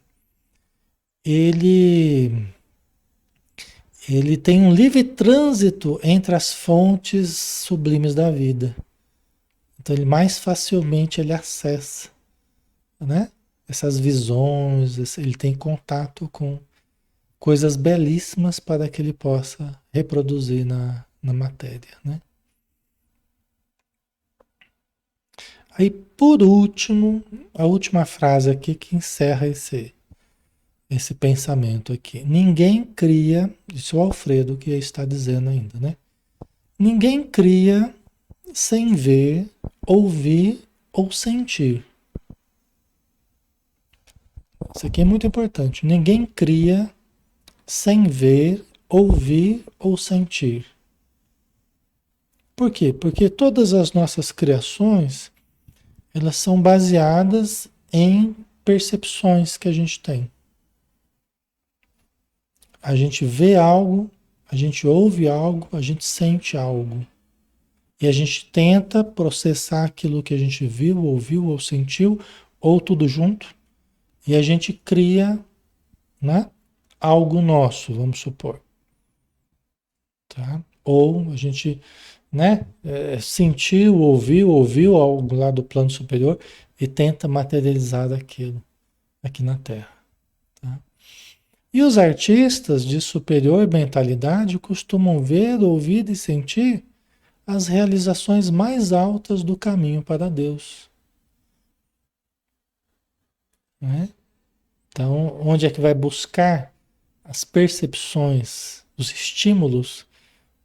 ele, ele tem um livre trânsito entre as fontes sublimes da vida. Então ele mais facilmente ele acessa, né? Essas visões, ele tem contato com coisas belíssimas para que ele possa reproduzir na matéria, né? Aí, por último, a última frase aqui que encerra esse pensamento aqui. Ninguém cria, isso é o Alfredo que está dizendo ainda, né? Ninguém cria sem ver, ouvir ou sentir. Isso aqui é muito importante. Ninguém cria sem ver, ouvir ou sentir. Por quê? Porque todas as nossas criações, elas são baseadas em percepções que a gente tem. A gente vê algo, a gente ouve algo, a gente sente algo. E a gente tenta processar aquilo que a gente viu, ouviu ou sentiu, ou tudo junto, e a gente cria, né, algo nosso, vamos supor. Tá? Ou a gente, né, sentiu, ouviu algo lá do plano superior e tenta materializar aquilo aqui na Terra. Tá? E os artistas de superior mentalidade costumam ver, ouvir e sentir as realizações mais altas do caminho para Deus. Né? Então, onde é que vai buscar as percepções, os estímulos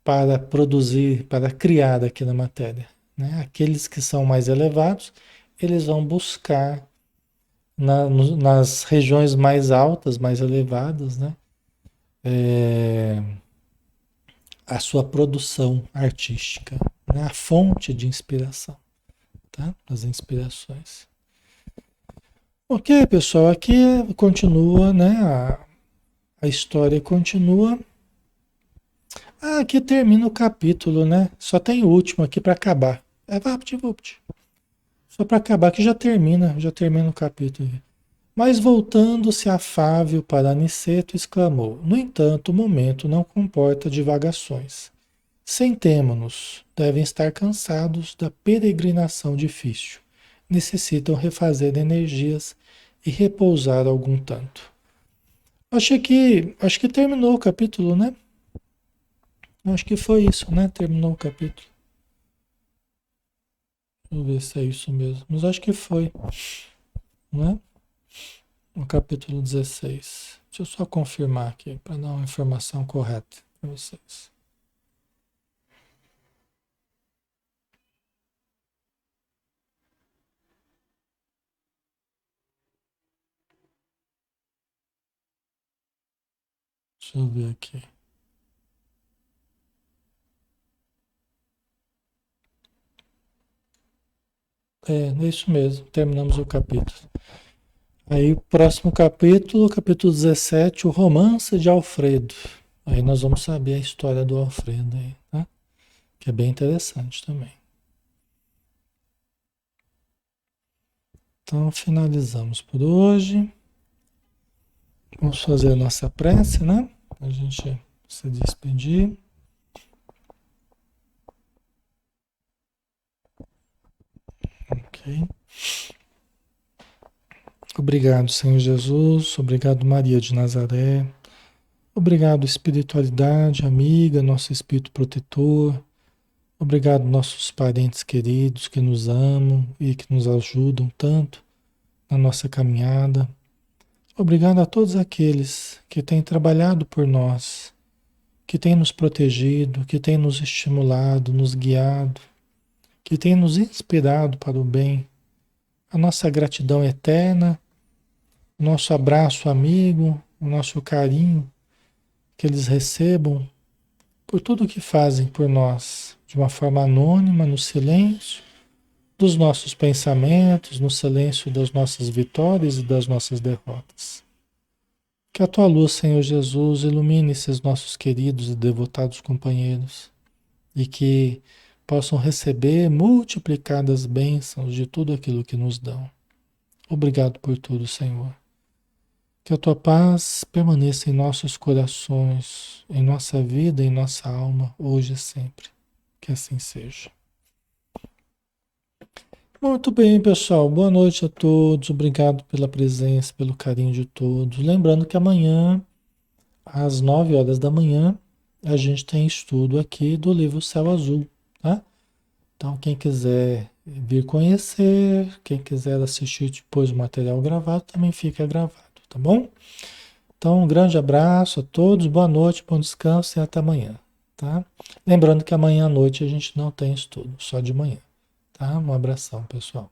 para produzir, para criar aqui na matéria? Né? Aqueles que são mais elevados, eles vão buscar nas regiões mais altas, mais elevadas, né? É, a sua produção artística, né? A fonte de inspiração, tá? As inspirações. Ok, pessoal, aqui continua, né? A história continua. Ah, aqui termina o capítulo, né? Só tem o último aqui para acabar. É vapt-vupt. Só para acabar que já termina o capítulo. Mas voltando-se afável para Aniceto, exclamou: no entanto, o momento não comporta divagações. Sentemo-nos, devem estar cansados da peregrinação difícil. Necessitam refazer energias e repousar algum tanto. Acho que terminou o capítulo, né? Acho que foi isso, né? Terminou o capítulo. Deixa eu ver se é isso mesmo. Mas acho que foi, né? O capítulo 16. Deixa eu só confirmar aqui para dar uma informação correta para vocês. Deixa eu ver aqui. É isso mesmo. Terminamos o capítulo. Aí, próximo capítulo, capítulo 17, o romance de Alfredo. Aí nós vamos saber a história do Alfredo aí, tá? Que é bem interessante também. Então, finalizamos por hoje. Vamos fazer a nossa prece, né? A gente se despedir. Ok. Obrigado, Senhor Jesus. Obrigado, Maria de Nazaré. Obrigado, espiritualidade amiga, nosso espírito protetor. Obrigado, nossos parentes queridos que nos amam e que nos ajudam tanto na nossa caminhada. Obrigado a todos aqueles que têm trabalhado por nós, que têm nos protegido, que têm nos estimulado, nos guiado, que têm nos inspirado para o bem. A nossa gratidão eterna, o nosso abraço amigo, o nosso carinho que eles recebam por tudo que fazem por nós, de uma forma anônima, no silêncio dos nossos pensamentos, no silêncio das nossas vitórias e das nossas derrotas. Que a tua luz, Senhor Jesus, ilumine esses nossos queridos e devotados companheiros e que possam receber multiplicadas bênçãos de tudo aquilo que nos dão. Obrigado por tudo, Senhor. Que a tua paz permaneça em nossos corações, em nossa vida, em nossa alma, hoje e sempre. Que assim seja. Muito bem, pessoal. Boa noite a todos. Obrigado pela presença, pelo carinho de todos. Lembrando que amanhã, às 9 horas da manhã, a gente tem estudo aqui do livro Céu Azul, tá? Então, quem quiser vir conhecer, quem quiser assistir depois o material gravado, também fica gravado, tá bom? Então, um grande abraço a todos, boa noite, bom descanso e até amanhã, tá? Lembrando que amanhã à noite a gente não tem estudo, só de manhã, tá? Um abração, pessoal.